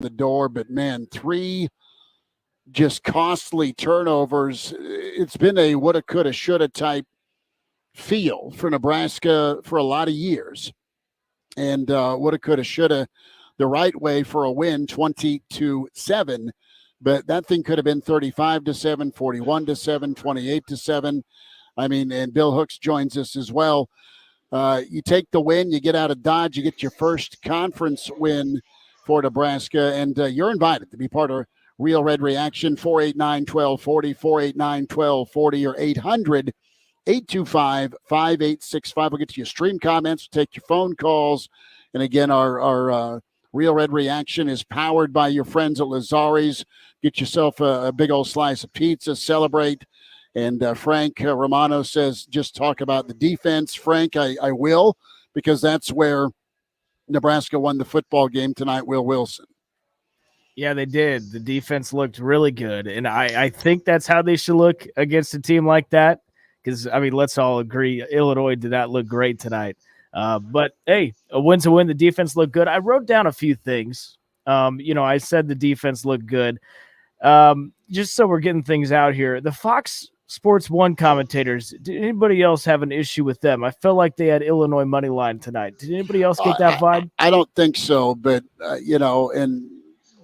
the door, but man, 3 just costly turnovers. It's been a woulda, coulda, shoulda type feel for Nebraska for a lot of years. And woulda, coulda, shoulda the right way for a win, 20-7. But that thing could have been 35-7, 41-7, 28-7. I mean, and Bill Hooks joins us as well. You take the win, you get out of Dodge, you get your first conference win for Nebraska, and you're invited to be part of Real Red Reaction. 489-1240, 489-1240, or 800-825-5865. We'll get to your stream comments, we'll take your phone calls. And again, our Real Red Reaction is powered by your friends at Lazari's. Get yourself a big old slice of pizza, celebrate. And Frank Romano says, just talk about the defense. Frank, I will, because that's where Nebraska won the football game tonight, Will Wilson. Yeah, they did. The defense looked really good. And I think that's how they should look against a team like that. Because, I mean, let's all agree, Illinois did not look great tonight. But, hey, a win's a win. The defense looked good. I wrote down a few things. I said the defense looked good. Just so we're getting things out here, the Fox Sports 1 commentators, did anybody else have an issue with them? I felt like they had Illinois money line tonight. Did anybody else get that vibe? I don't think so, but, and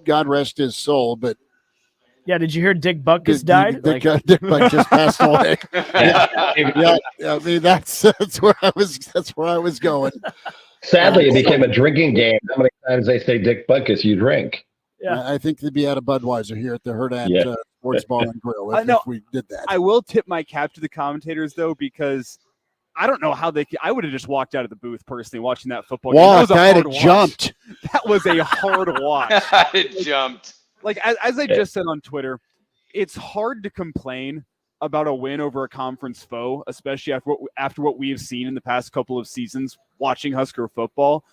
God rest his soul, but. Yeah, did you hear Dick Butkus died? Dick Butkus just passed away. Yeah, I mean, that's where I was going. Sadly, it became a drinking game. How many times they say Dick Butkus, you drink? Yeah, I think they'd be out of Budweiser here at the Hurrdat Sports Bar and Grill if we did that. I will tip my cap to the commentators, though, because I don't know how I would have just walked out of the booth personally watching that football game. That was a hard watch. Jumped. That was a hard watch. It jumped. Like, as I just said on Twitter, it's hard to complain about a win over a conference foe, especially after what we have seen in the past couple of seasons watching Husker football.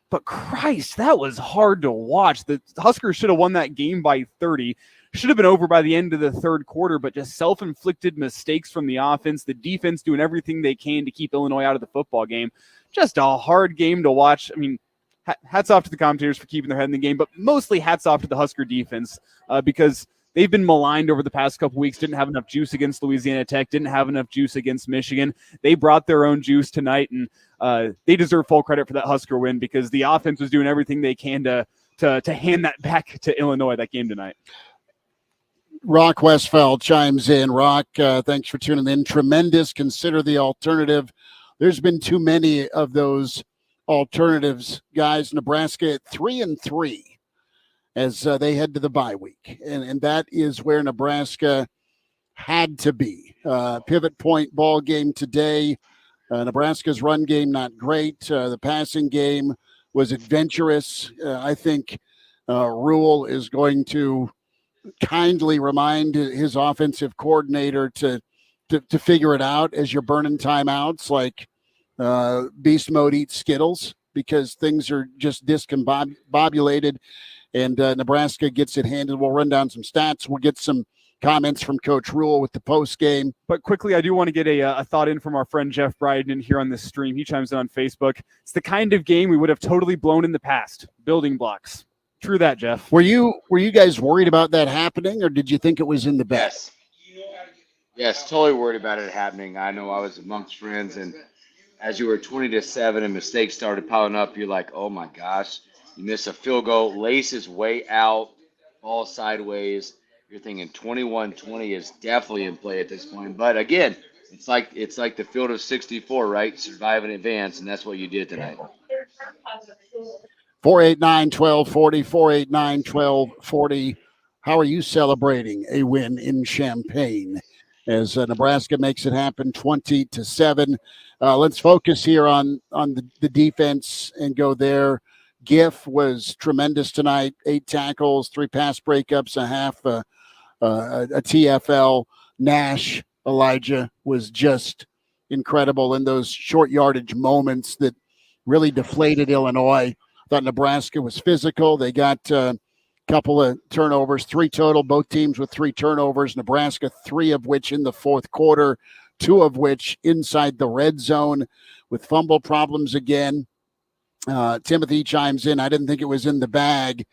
But Christ, that was hard to watch. The Huskers should have won that game by 30. Should have been over by the end of the third quarter, but just self-inflicted mistakes from the offense, the defense doing everything they can to keep Illinois out of the football game. Just a hard game to watch. I mean, hats off to the commentators for keeping their head in the game, but mostly hats off to the Husker defense because they've been maligned over the past couple weeks, didn't have enough juice against Louisiana Tech, didn't have enough juice against Michigan. They brought their own juice tonight, and they deserve full credit for that Husker win because the offense was doing everything they can to hand that back to Illinois, that game tonight. Rock Westfeld chimes in. Rock, thanks for tuning in. Tremendous. Consider the alternative. There's been too many of those alternatives, guys. Nebraska at 3-3 as they head to the bye week. And that is where Nebraska had to be. Pivot point ball game today. Nebraska's run game, not great. The passing game was adventurous. I think Rule is going to kindly remind his offensive coordinator to figure it out as you're burning timeouts, like beast mode eats Skittles, because things are just discombobulated, and Nebraska gets it handled. We'll run down some stats. We'll get some comments from Coach Rule with the post game. But quickly, I do want to get a thought in from our friend Jeff Bryden here on this stream. He chimes in on Facebook. It's the kind of game we would have totally blown in the past. Building blocks. True that, Jeff. Were you guys worried about that happening, or did you think it was in the bag? Yes, totally worried about it happening. I know I was amongst friends, and as you were 20-7 and mistakes started piling up, you're like, oh my gosh, you miss a field goal, lace is way out, ball sideways. You're thinking 21-20 is definitely in play at this point. But again, it's like the field of 64, right? Survive and advance, and that's what you did tonight. 489-1240, 489-1240. How are you celebrating a win in Champaign as Nebraska makes it happen 20-7? Let's focus here on the defense and go there. Giff was tremendous tonight. 8 tackles, 3 pass breakups, a half a TFL. Nash, Elijah, was just incredible in those short yardage moments that really deflated Illinois. Thought Nebraska was physical. They got a couple of turnovers, 3 total, both teams with 3 turnovers. Nebraska, 3 of which in the fourth quarter, 2 of which inside the red zone with fumble problems again. Timothy chimes in. I didn't think it was in the bag.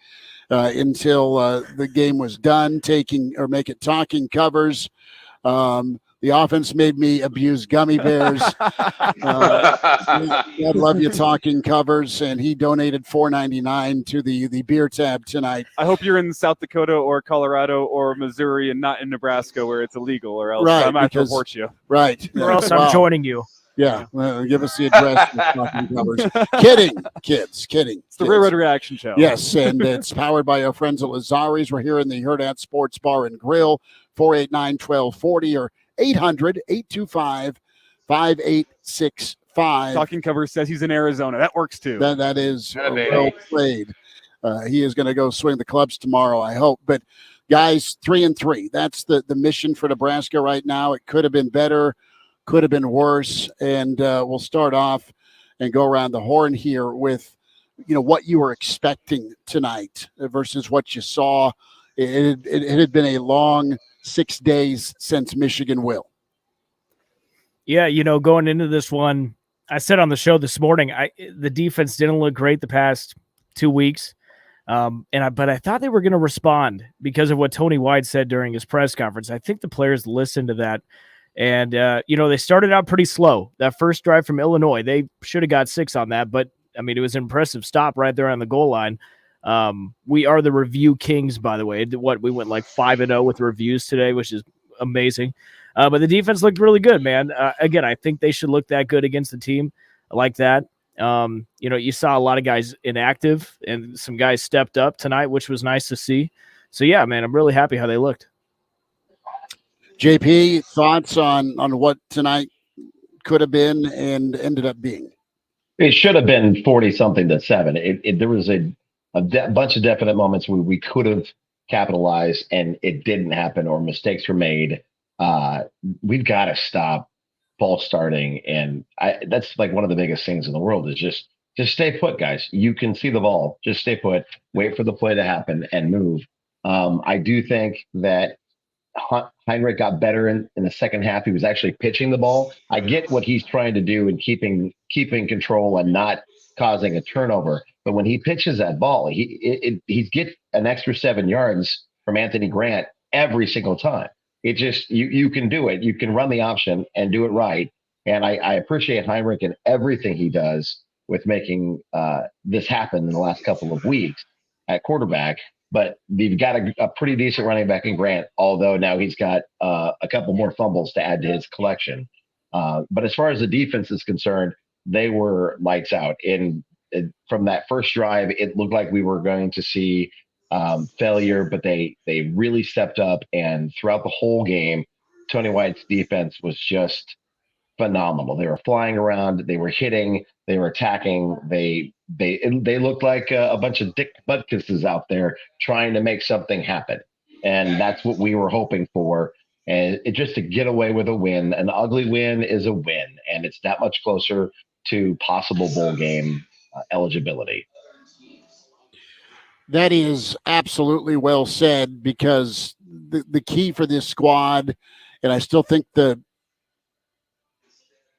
until the game was done, make it talking covers. The offense made me abuse gummy bears. God love you, talking covers, and he donated $4.99 to the beer tab tonight. I hope you're in South Dakota or Colorado or Missouri and not in Nebraska where it's illegal, or else Right, I might have to because- report you. Right. Or else Wow. I'm joining you. Yeah, give us the address. For talking covers. Kidding, kids, kidding. It's the kids. Real Red Reaction Show. Yes, and it's powered by our friends at Lazari's. We're here in the Hurrdat Sports Bar and Grill, 489-1240 or 800-825-5865. Talking Cover says he's in Arizona. That works too. That is Yeah, baby. well played. He is going to go swing the clubs tomorrow, I hope. But guys, 3-3. That's the mission for Nebraska right now. It could have been better, could have been worse. And we'll start off and go around the horn here with, what you were expecting tonight versus what you saw. It had been a long 6 days since Michigan will. Yeah, going into this one, I said on the show this morning, the defense didn't look great the past 2 weeks. But I thought they were going to respond because of what Tony White said during his press conference. I think the players listened to that. And, they started out pretty slow. That first drive from Illinois, they should have got 6 on that. But, it was an impressive stop right there on the goal line. We are the review kings, by the way. We went like 5-0 with reviews today, which is amazing. But the defense looked really good, man. Again, I think they should look that good against a team like that. You saw a lot of guys inactive and some guys stepped up tonight, which was nice to see. So, yeah, man, I'm really happy how they looked. JP, thoughts on what tonight could have been and ended up being? It should have been 40-something to 7. There was a bunch of definite moments where we could have capitalized and it didn't happen or mistakes were made. We've got to stop false starting, and that's like one of the biggest things in the world is just stay put, guys. You can see the ball, just stay put, wait for the play to happen, and move. I do think that Heinrich got better in the second half. He was actually pitching the ball. I get what he's trying to do in keeping control and not causing a turnover. But when he pitches that ball, he's get an extra 7 yards from Anthony Grant every single time. It just you can do it. You can run the option and do it right. And I appreciate Heinrich and everything he does with making this happen in the last couple of weeks at quarterback. But they've got a pretty decent running back in Grant, although now he's got a couple more fumbles to add to his collection. But as far as the defense is concerned, they were lights out. From that first drive, it looked like we were going to see failure, but they really stepped up. And throughout the whole game, Tony White's defense was just phenomenal. They were flying around, they were hitting, they were attacking. They looked like a bunch of Dick Butkusses out there trying to make something happen, and that's what we were hoping for. And just to get away with a win, an ugly win is a win, and it's that much closer to possible bowl game eligibility. That is absolutely well said, because the key for this squad, and I still think the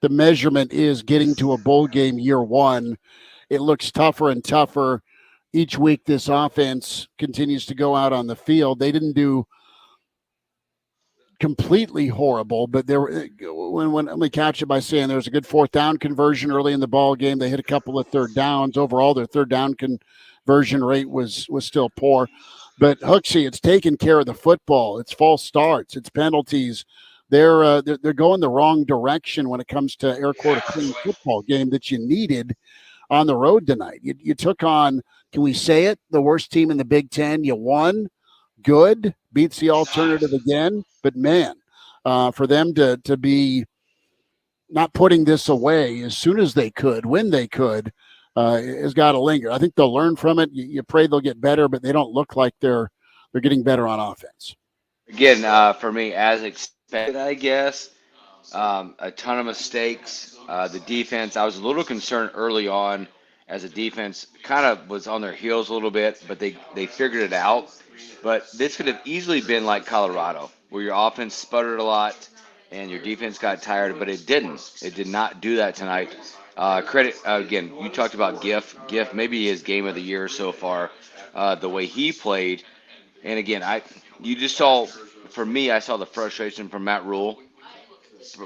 measurement is getting to a bowl game year one. It looks tougher and tougher each week. This offense continues to go out on the field. They didn't do completely horrible, but there were, let me catch it by saying there was a good 4th down conversion early in the ball game. They hit a couple of 3rd downs. Overall, their 3rd down conversion rate was still poor. But Hooksy, it's taking care of the football. It's false starts. It's penalties. They're going the wrong direction when it comes to air quote a clean football game that you needed on the road tonight. You took on, can we say it, the worst team in the Big Ten. You won. Good. Beats the alternative again. But, man, for them to be not putting this away as soon as they could, when they could, has got to linger. I think they'll learn from it. You pray they'll get better, but they don't look like they're getting better on offense. Again, for me, as expected, I guess, a ton of mistakes. The defense, I was a little concerned early on as a defense kind of was on their heels a little bit, but they figured it out. But this could have easily been like Colorado, where your offense sputtered a lot and your defense got tired, but it didn't. It did not do that tonight. Credit again. You talked about Giff. Giff, maybe his game of the year so far. The way he played, and again, you just saw. For me, I saw the frustration from Matt Rule,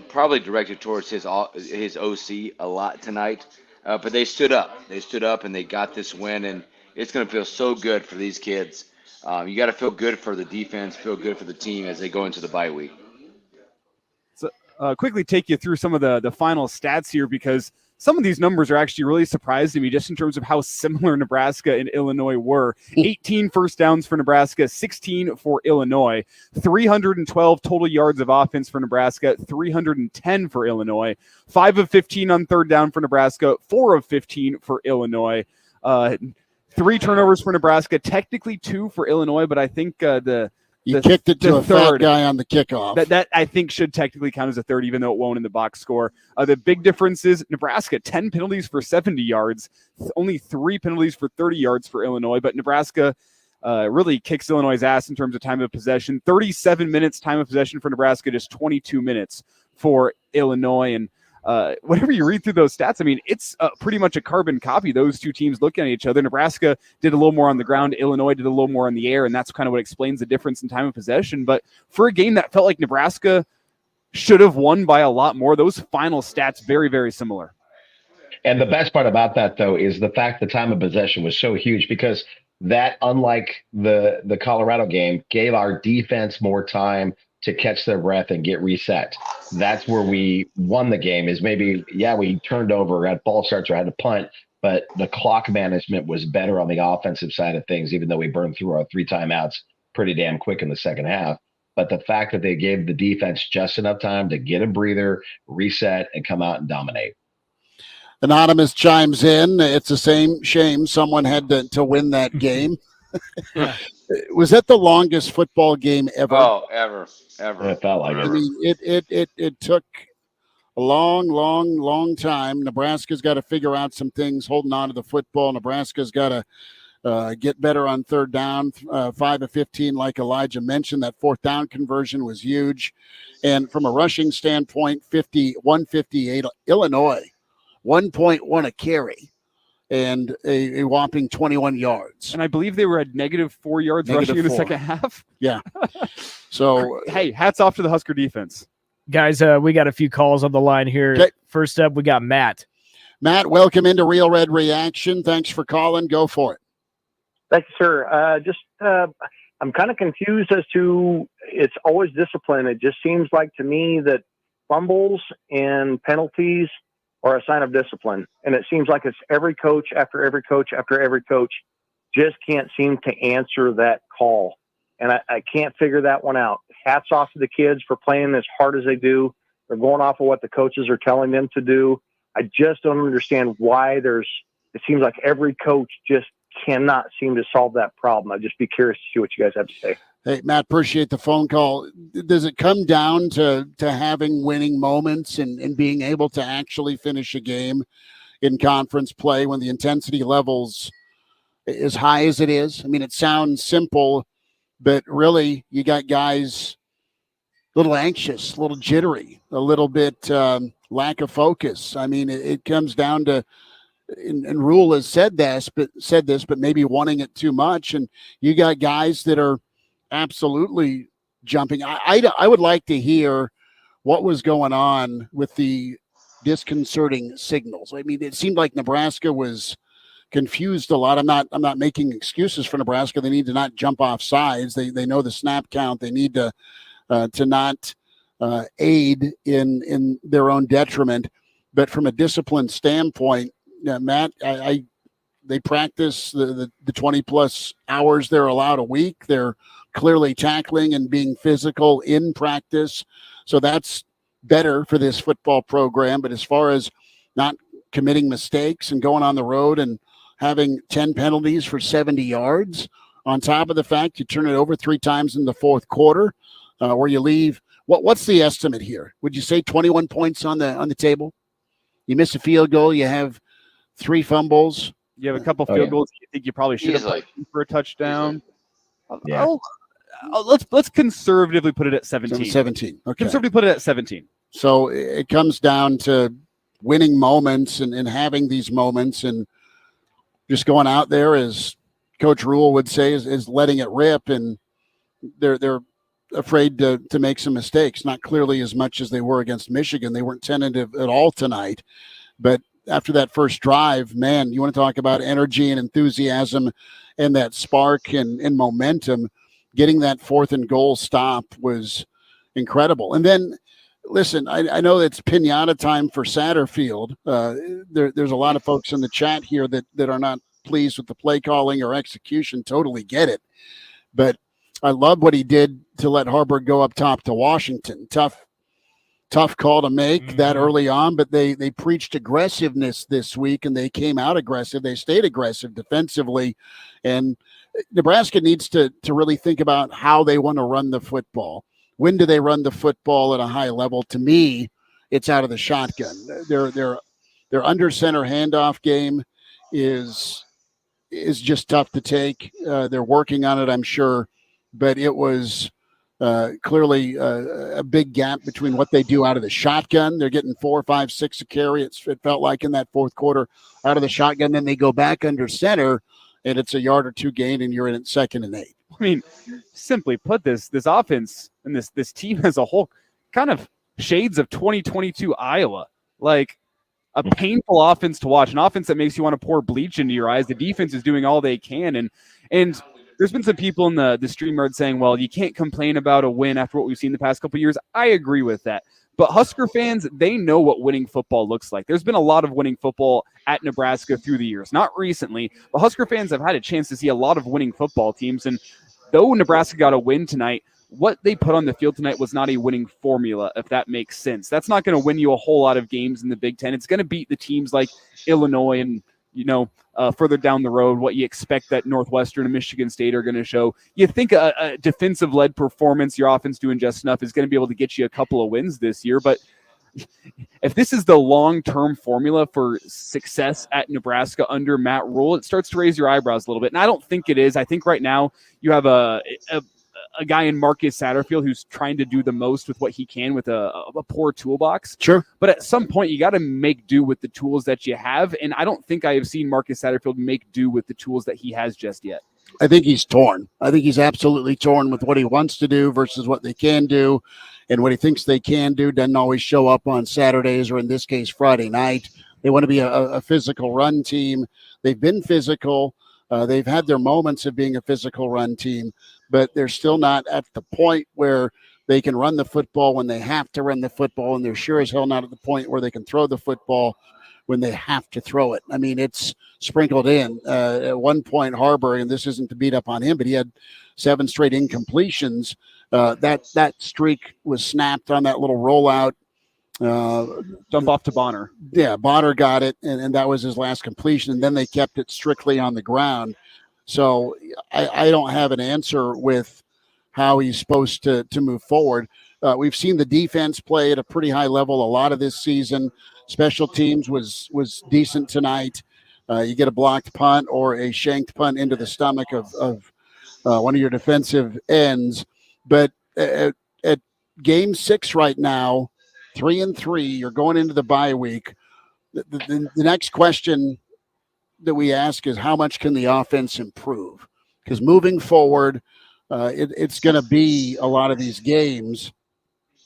probably directed towards his OC a lot tonight. But they stood up. They stood up and they got this win, and it's going to feel so good for these kids. You got to feel good for the defense, feel good for the team as they go into the bye week. So, quickly take you through some of the final stats here, because some of these numbers are actually really surprising me just in terms of how similar Nebraska and Illinois were. 18 first downs for Nebraska, 16 for Illinois, 312 total yards of offense for Nebraska, 310 for Illinois, 5 of 15 on third down for Nebraska, 4 of 15 for Illinois, 3 turnovers for Nebraska, technically 2 for Illinois, but I think You kicked it to a third fat guy on the kickoff. That I think should technically count as a third, even though it won't in the box score. The big difference is Nebraska, 10 penalties for 70 yards, only 3 penalties for 30 yards for Illinois. But Nebraska really kicks Illinois' ass in terms of time of possession. 37 minutes time of possession for Nebraska, just 22 minutes for Illinois. And whenever you read through those stats, I mean, it's pretty much a carbon copy. Those two teams looking at each other. Nebraska did a little more on the ground. Illinois did a little more in the air, and that's kind of what explains the difference in time of possession. But for a game that felt like Nebraska should have won by a lot more, those final stats very, very similar. And the best part about that, though, is the fact the time of possession was so huge, because that, unlike the Colorado game, gave our defense more time to catch their breath and get reset. That's where we won the game. Is maybe, we turned over at ball starts or had to punt, but the clock management was better on the offensive side of things, even though we burned through our 3 timeouts pretty damn quick in the second half. But the fact that they gave the defense just enough time to get a breather, reset, and come out and dominate. Anonymous chimes in. It's the same shame someone had to win that game. Was that the longest football game ever? Oh, ever. It felt like I mean, it took a long time. Nebraska's got to figure out some things holding on to the football. Nebraska's got to get better on third down, 5 of 15, like Elijah mentioned. That fourth down conversion was huge. And from a rushing standpoint, 158, Illinois, 1.1 a carry. And a whopping 21 yards. And I believe they were at -4 yards rushing in the second half. Yeah. So, hey, hats off to the Husker defense. Guys, we got a few calls on the line here. Okay. First up, we got Matt. Matt, welcome into Real Red Reaction. Thanks for calling. Go for it. Thank you, sir. I'm kind of confused as to, it's always discipline. It just seems like to me that fumbles and penalties are a sign of discipline. And it seems like it's every coach after every coach after every coach just can't seem to answer that call. And I can't figure that one out. Hats off to the kids for playing as hard as they do. They're going off of what the coaches are telling them to do. I just don't understand why it seems like every coach just cannot seem to solve that problem. I'd just be curious to see what you guys have to say. Hey, Matt, appreciate the phone call. Does it come down to having winning moments and being able to actually finish a game in conference play when the intensity levels as high as it is? I mean, it sounds simple, but really you got guys a little anxious, a little jittery, a little bit lack of focus. I mean, it comes down to, and Rule has said this, but maybe wanting it too much. And you got guys that are absolutely jumping. I would like to hear what was going on with the disconcerting signals. I mean, it seemed like Nebraska was confused a lot. I'm not making excuses for Nebraska. They need to not jump off sides. They know the snap count. They need to not aid in their own detriment. But from a discipline standpoint, Matt, they practice the 20 plus hours they're allowed a week. They're clearly tackling and being physical in practice. So that's better for this football program. But as far as not committing mistakes and going on the road and having 10 penalties for 70 yards, on top of the fact you turn it over 3 times in the fourth quarter, where you leave. What's the estimate here? Would you say 21 points on the table? You miss a field goal. You have 3 fumbles. You have a couple field goals you think you probably should have put for a touchdown. Yeah. Let's conservatively put it at 17. 17. Okay. Conservatively put it at 17. So it comes down to winning moments and having these moments and just going out there, as Coach Rule would say, is letting it rip. And they're afraid to make some mistakes, not clearly as much as they were against Michigan. They weren't tentative at all tonight. But after that first drive, man, you want to talk about energy and enthusiasm and that spark and momentum. Getting that 4th and goal stop was incredible. And then, listen, I know it's pinata time for Satterfield. There's a lot of folks in the chat here that are not pleased with the play calling or execution. Totally get it. But I love what he did to let Harburg go up top to Washington. Tough call to make that early on, but they preached aggressiveness this week, and they came out aggressive. They stayed aggressive defensively, and Nebraska needs to really think about how they want to run the football. When do they run the football at a high level? To me, it's out of the shotgun. Their under center handoff game is just tough to take. They're working on it, I'm sure, but it was clearly a big gap between what they do out of the shotgun. They're getting 4, 5, 6 a carry. It felt like in that fourth quarter out of the shotgun. Then they go back under center, and it's a yard or two gain, and you're in it 2nd and 8. I mean, simply put, this offense and this team as a whole kind of shades of 2022 Iowa. Like a painful offense to watch, an offense that makes you want to pour bleach into your eyes. The defense is doing all they can, and there's been some people in the stream yard saying, well, you can't complain about a win after what we've seen the past couple of years. I agree with that. But Husker fans, they know what winning football looks like. There's been a lot of winning football at Nebraska through the years. Not recently, but Husker fans have had a chance to see a lot of winning football teams. And though Nebraska got a win tonight, what they put on the field tonight was not a winning formula, if that makes sense. That's not going to win you a whole lot of games in the Big Ten. It's going to beat the teams like Illinois and, further down the road, what you expect that Northwestern and Michigan State are going to show. You think a defensive-led performance, your offense doing just enough, is going to be able to get you a couple of wins this year. But if this is the long-term formula for success at Nebraska under Matt Rule, it starts to raise your eyebrows a little bit. And I don't think it is. I think right now you have a guy in Marcus Satterfield who's trying to do the most with what he can with a poor toolbox. Sure. But at some point, you got to make do with the tools that you have. And I don't think I have seen Marcus Satterfield make do with the tools that he has just yet. I think he's torn. I think he's absolutely torn with what he wants to do versus what they can do. And what he thinks they can do doesn't always show up on Saturdays, or in this case, Friday night. They want to be a physical run team. They've been physical. They've had their moments of being a physical run team, but they're still not at the point where they can run the football when they have to run the football, and they're sure as hell not at the point where they can throw the football when they have to throw it. I mean, it's sprinkled in. At one point, Harburg, and this isn't to beat up on him, but he had 7 straight incompletions. That streak was snapped on that little rollout. Dump off to Bonner. Yeah, Bonner got it, and that was his last completion, and then they kept it strictly on the ground. So I don't have an answer with how he's supposed to move forward. We've seen the defense play at a pretty high level a lot of this season. Special teams was decent tonight. You get a blocked punt or a shanked punt into the stomach of one of your defensive ends. But at game 6 right now, 3-3, you're going into the bye week. The next question that we ask is, how much can the offense improve? Because moving forward, it's going to be a lot of these games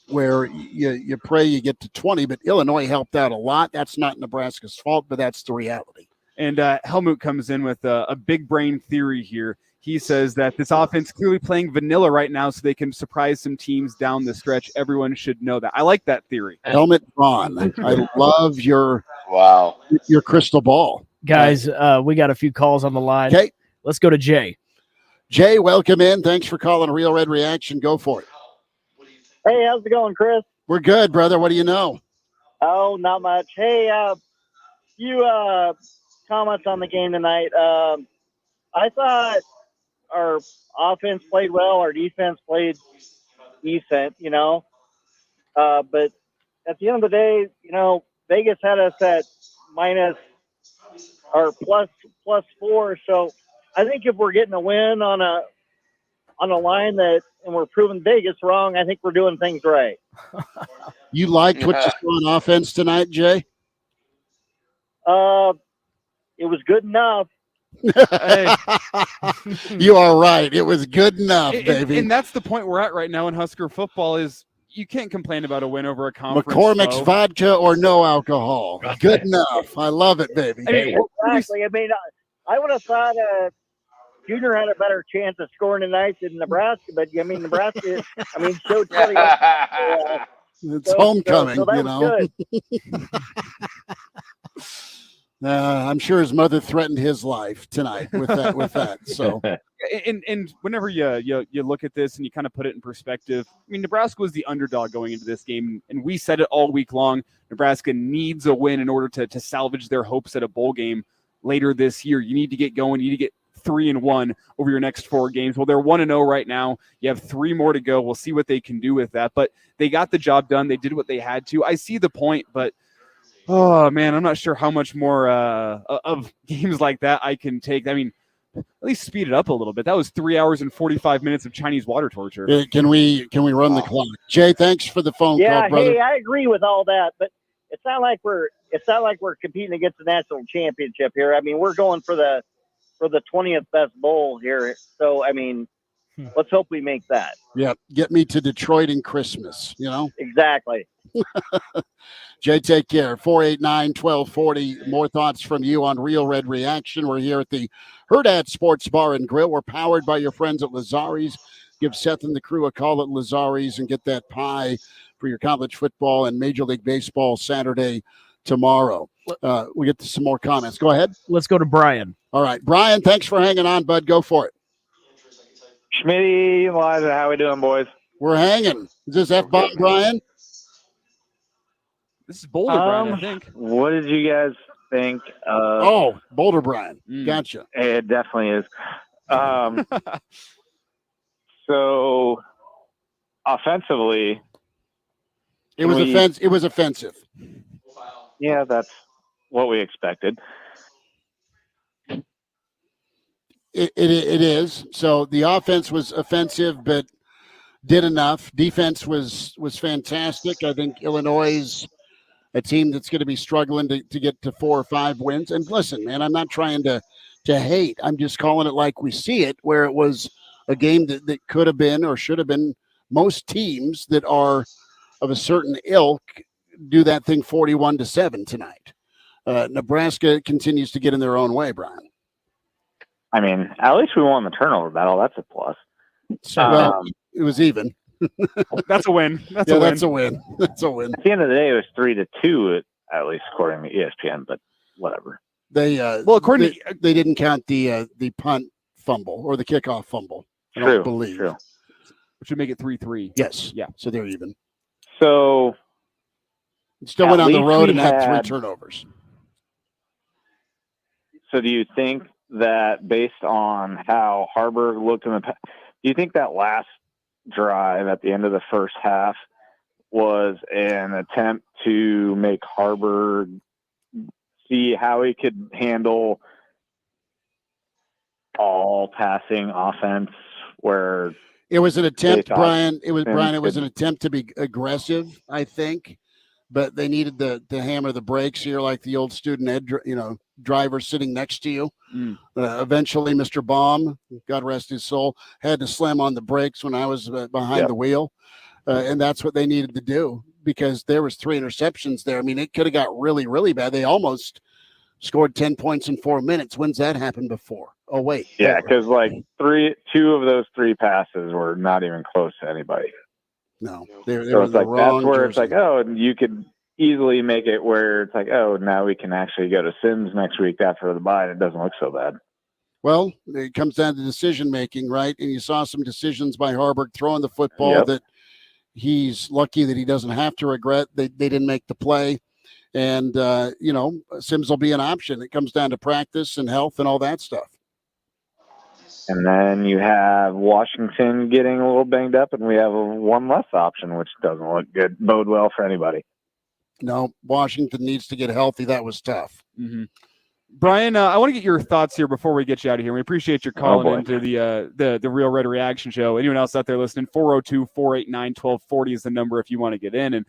where you pray you get to 20, but Illinois helped out a lot. That's not Nebraska's fault, but that's the reality. And Helmut comes in with a big brain theory here. He says that this offense clearly playing vanilla right now so they can surprise some teams down the stretch. Everyone should know that. I like that theory. Helmet Ron. I love your crystal ball. Guys, we got a few calls on the line. Okay. Let's go to Jay. Jay, welcome in. Thanks for calling Real Red Reaction. Go for it. Hey, how's it going, Chris? We're good, brother. What do you know? Oh, not much. Hey, you comments on the game tonight. I thought our offense played well. Our defense played decent, but at the end of the day, Vegas had us at minus or plus 4. So I think if we're getting a win on a line that, and we're proving Vegas wrong, I think we're doing things right. You liked what you saw on offense tonight, Jay? It was good enough. Hey. You are right. It was good enough, baby. And that's the point we're at right now in Husker football is you can't complain about a win over a conference. McCormick's foe. vodka or no alcohol. Good enough. I love it, baby. I mean, Exactly. I mean, I would have thought Junior had a better chance of scoring tonight than Nebraska, but I mean, Nebraska, showed plenty. It's homecoming, so that you was know. good. I'm sure his mother threatened his life tonight with that. So, and whenever you look at this and you kind of put it in perspective, I mean, Nebraska was the underdog going into this game, and we said it all week long. Nebraska needs a win in order to salvage their hopes at a bowl game later this year. You need to get going. You need to get 3-1 over your next 4 games. Well, they're 1-0 right now. You have 3 more to go. We'll see what they can do with that. But they got the job done. They did what they had to. I see the point, but oh man, I'm not sure how much more of games like that I can take. I mean, at least speed it up a little bit. That was 3 hours and 45 minutes of Chinese water torture. can we run the clock? Jay, thanks for the phone call, brother. Hey, I agree with all that, but it's not like we're competing against the national championship here. I mean, we're going for the 20th best bowl here. So, I mean, let's hope we make that. Yeah, get me to Detroit in Christmas, you know? Exactly. Jay, take care. 489-1240. More thoughts from you on Real Red Reaction. We're here at the Hurrdat Sports Bar and Grill. We're powered by your friends at Lazari's. Give Seth and the crew a call at Lazari's and get that pie for your college football and Major League Baseball Saturday tomorrow. We get to some more comments. Go ahead. Let's go to Brian. All right. Brian, thanks for hanging on, bud. Go for it. Schmitty, Elijah, how we doing, boys? We're hanging. Is this F-Bomb Brian? This is Boulder, Brian, I think. What did you guys think? Boulder Brian. Gotcha. It definitely is. So, offensively, It was offensive. Yeah, that's what we expected. It is. So the offense was offensive, but did enough. Defense was fantastic. I think Illinois is a team that's going to be struggling to get to 4 or 5 wins. And listen, man, I'm not trying to hate. I'm just calling it like we see it, where it was a game that could have been or should have been. Most teams that are of a certain ilk do that thing 41-7 tonight. Nebraska continues to get in their own way, Brian. I mean, at least we won the turnover battle. That's a plus. So it was even. That's a win. That's a win. That's a win. At the end of the day, it was 3-2, at least according to ESPN. But whatever. They didn't count the punt fumble or the kickoff fumble. I don't believe. True. Which would make it 3-3. Yes. Yeah. So they're even. So still went on the road and had 3 turnovers. So do you think that based on how Harburg looked in the past, do you think that last drive at the end of the first half was an attempt to make Harburg see how he could handle all passing offense where it was an attempt, Brian. It was an attempt to be aggressive, I think, but they needed to hammer the brakes here, like the old student ed, driver sitting next to you. Eventually, Mr. Baum, God rest his soul, had to slam on the brakes when I was behind the wheel, and that's what they needed to do because there was 3 interceptions there. I mean, it could have got really, really bad. They almost scored 10 points in 4 minutes. When's that happened before? Oh, wait. Yeah, because like 2 of those 3 passes were not even close to anybody. No. They so it's like that's where jersey. It's like, oh, you could easily make it where it's like, oh, now we can actually go to Sims next week after the bye, and it doesn't look so bad. Well, it comes down to decision making, right? And you saw some decisions by Harburg throwing the football that he's lucky that he doesn't have to regret. They didn't make the play. And, Sims will be an option. It comes down to practice and health and all that stuff. And then you have Washington getting a little banged up, and we have one less option, which doesn't look good, bode well for anybody. No, Washington needs to get healthy. That was tough. Mm-hmm. Brian, I want to get your thoughts here before we get you out of here. We appreciate your calling into the Real Red Reaction Show. Anyone else out there listening, 402-489-1240 is the number if you want to get in. And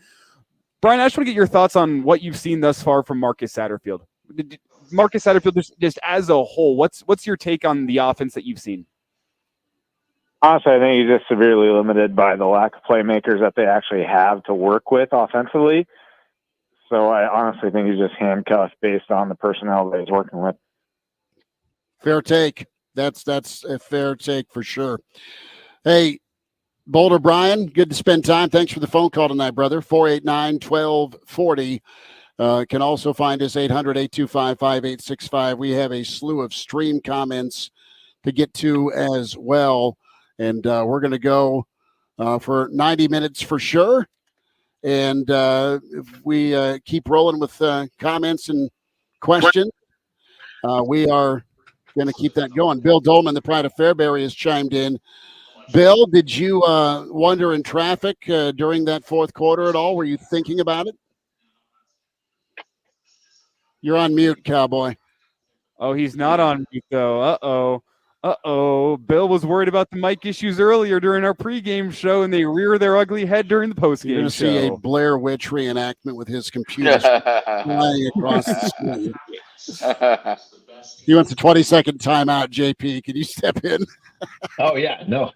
Brian, I just want to get your thoughts on what you've seen thus far from Marcus Satterfield. Marcus Satterfield, just as a whole, what's your take on the offense that you've seen? Honestly, I think he's just severely limited by the lack of playmakers that they actually have to work with offensively. So I honestly think he's just handcuffed based on the personnel that he's working with. Fair take. That's a fair take for sure. Hey, Boulder Brian, good to spend time. Thanks for the phone call tonight, brother. 489-1240. Can also find us 800-825-5865. We have a slew of stream comments to get to as well. And we're going to go for 90 minutes for sure. And if we keep rolling with comments and questions, we are going to keep that going. Bill Dolman, the Pride of Fairbury, has chimed in. Bill, did you wander in traffic during that fourth quarter at all? Were you thinking about it? You're on mute, cowboy. Oh, he's not on mute, though. Uh-oh. Bill was worried about the mic issues earlier during our pregame show, and they rear their ugly head during the postgame show. You're going to see a Blair Witch reenactment with his computer flying across the screen. He wants a 20-second timeout, JP. Can you step in? Oh, yeah. No.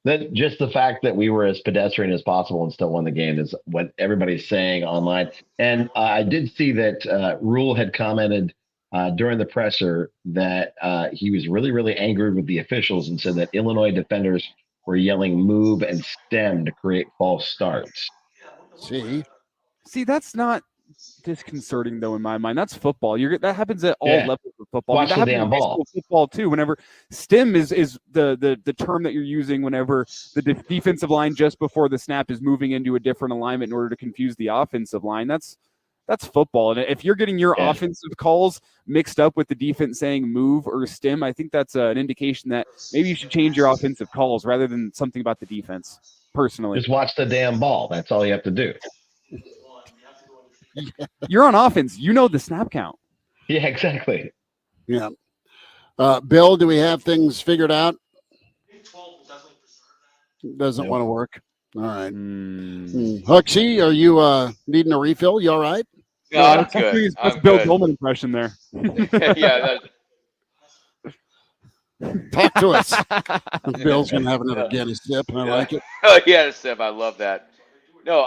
Then just the fact that we were as pedestrian as possible and still won the game is what everybody's saying online. And I did see that Rule had commented during the presser that he was really, really angry with the officials and said that Illinois defenders were yelling move and stem to create false starts. See, that's not disconcerting, though, in my mind. That's football. That happens at all levels of football. Watch that the damn ball. Football too. Whenever stem is the term that you're using whenever the defensive line just before the snap is moving into a different alignment in order to confuse the offensive line. That's football. And if you're getting your offensive calls mixed up with the defense saying move or stem, I think that's an indication that maybe you should change your offensive calls rather than something about the defense. Personally, just watch the damn ball. That's all you have to do. You're on offense. You know the snap count. Yeah, exactly. Yeah. Bill, do we have things figured out? Doesn't want to work. All right. Huxley, are you needing a refill? You all right? No, I'm good. That's Bill Dolman impression there. Yeah. Talk to us. Bill's going to have another Guinness sip. I like it. Oh, yeah, sip. I love that. No,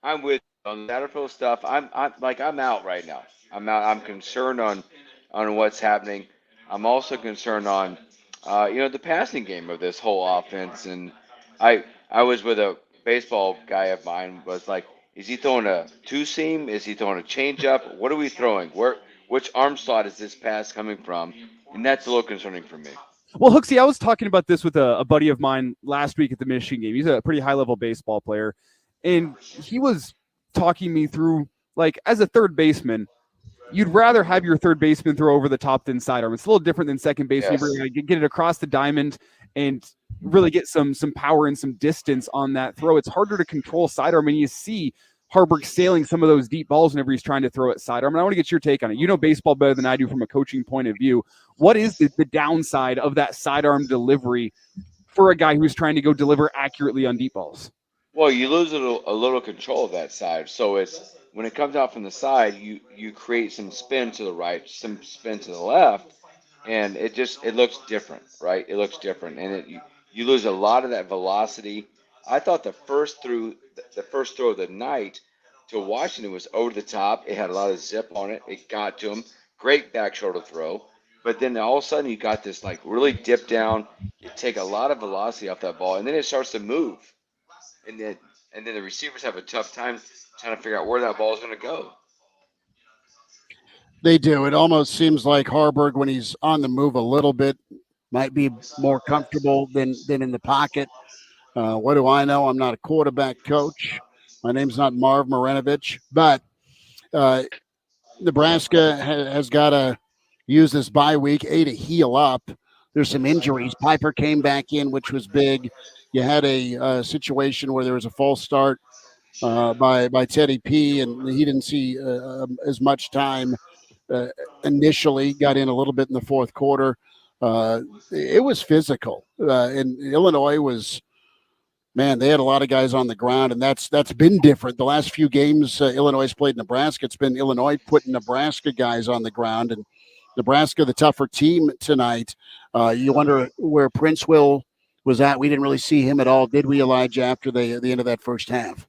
I'm with you on the Satterfield stuff. I'm out right now. I'm out. I'm concerned on what's happening. I'm also concerned on the passing game of this whole offense. And I was with a baseball guy of mine, was like, is he throwing a two-seam? Is he throwing a change-up? What are we throwing? Which arm slot is this pass coming from? And that's a little concerning for me. Well, Hooksy, I was talking about this with a buddy of mine last week at the Michigan game. He's a pretty high-level baseball player. And he was talking me through, like, as a third baseman, you'd rather have your third baseman throw over the top than sidearm. It's a little different than second base. Yes. You're going to get it across the diamond and really get some power and some distance on that throw. It's harder to control sidearm, and you see Harburg sailing some of those deep balls whenever he's trying to throw it sidearm. And I want to get your take on it. You know baseball better than I do from a coaching point of view. What is the downside of that sidearm delivery for a guy who's trying to go deliver accurately on deep balls? Well, you lose a little control of that side. So it's when it comes out from the side, you create some spin to the right, some spin to the left, and it looks different, right? It looks different, and you lose a lot of that velocity. I thought the first throw of the night to Washington was over the top. It had a lot of zip on it. It got to him. Great back shoulder throw. But then all of a sudden you got this like really dip down. You take a lot of velocity off that ball, and then it starts to move. And then the receivers have a tough time trying to figure out where that ball is going to go. They do. It almost seems like Harburg, when he's on the move a little bit, might be more comfortable than in the pocket. What do I know? I'm not a quarterback coach. My name's not Marv Marinovich, but Nebraska has got to use this bye week, to heal up. There's some injuries. Piper came back in, which was big. You had a situation where there was a false start by Teddy P, and he didn't see as much time initially. Got in a little bit in the fourth quarter. It was physical, and Illinois was man, they had a lot of guys on the ground, and that's been different. The last few games Illinois has played Nebraska, it's been Illinois putting Nebraska guys on the ground, and Nebraska, the tougher team tonight. You wonder where Princeville was at. We didn't really see him at all, did we, Elijah, after the end of that first half?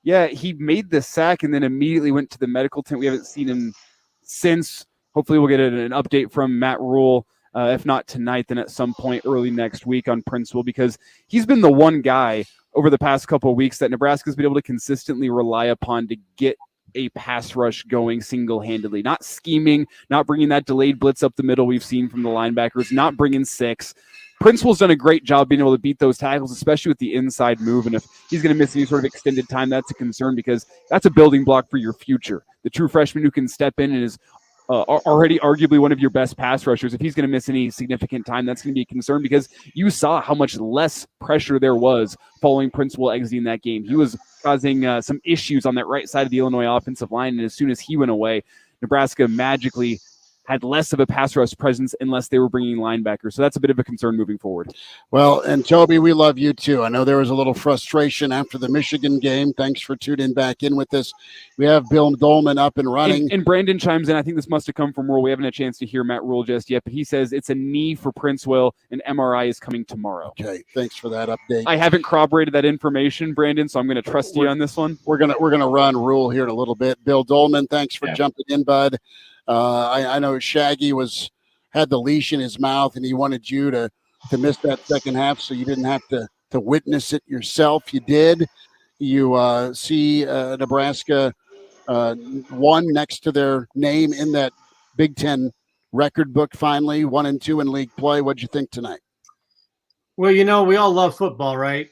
Yeah, he made the sack and then immediately went to the medical tent. We haven't seen him since. Hopefully we'll get an update from Matt Rule, if not tonight, then at some point early next week on Princeville, because he's been the one guy over the past couple of weeks that Nebraska's been able to consistently rely upon to get a pass rush going single-handedly, not scheming, not bringing that delayed blitz up the middle we've seen from the linebackers, not bringing six. Princeville's done a great job being able to beat those tackles, especially with the inside move. And if he's going to miss any sort of extended time, that's a concern because that's a building block for your future. The true freshman who can step in and is already arguably one of your best pass rushers, if he's going to miss any significant time, that's going to be a concern because you saw how much less pressure there was following Princeville exiting that game. He was causing some issues on that right side of the Illinois offensive line, and as soon as he went away, Nebraska magically had less of a pass rush presence unless they were bringing linebackers. So that's a bit of a concern moving forward. Well, and Toby, we love you too. I know there was a little frustration after the Michigan game. Thanks for tuning back in with us. We have Bill Dolman up and running. And Brandon chimes in. I think this must have come from Rule. We haven't had a chance to hear Matt Rule just yet, but he says it's a knee for Princeville and MRI is coming tomorrow. Okay, thanks for that update. I haven't corroborated that information, Brandon, so I'm going to trust you on this one. We're gonna run Rule here in a little bit. Bill Dolman, thanks for jumping in, bud. I know Shaggy had the leash in his mouth, and he wanted you to miss that second half, so you didn't have to witness it yourself. You did. You see Nebraska won next to their name in that Big Ten record book. Finally, 1-2 in league play. What'd you think tonight? Well, we all love football, right?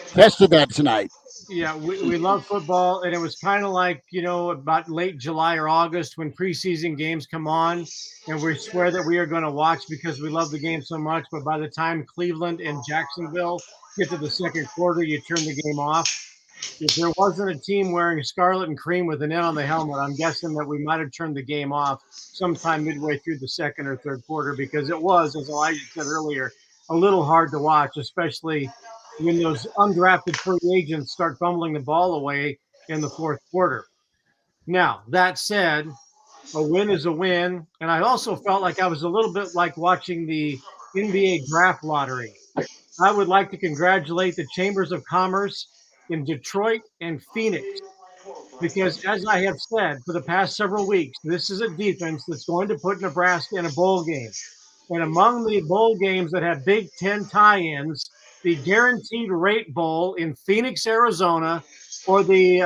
Tested that tonight. Yeah, we love football, and it was kind of like, about late July or August when preseason games come on, and we swear that we are going to watch because we love the game so much, but by the time Cleveland and Jacksonville get to the second quarter, you turn the game off. If there wasn't a team wearing scarlet and cream with an N on the helmet, I'm guessing that we might have turned the game off sometime midway through the second or third quarter because it was, as Elijah said earlier, a little hard to watch, especially when those undrafted free agents start fumbling the ball away in the fourth quarter. Now, that said, a win is a win. And I also felt like I was a little bit like watching the NBA draft lottery. I would like to congratulate the Chambers of Commerce in Detroit and Phoenix, because as I have said for the past several weeks, this is a defense that's going to put Nebraska in a bowl game. And among the bowl games that have Big Ten tie-ins, the Guaranteed Rate Bowl in Phoenix, Arizona, or the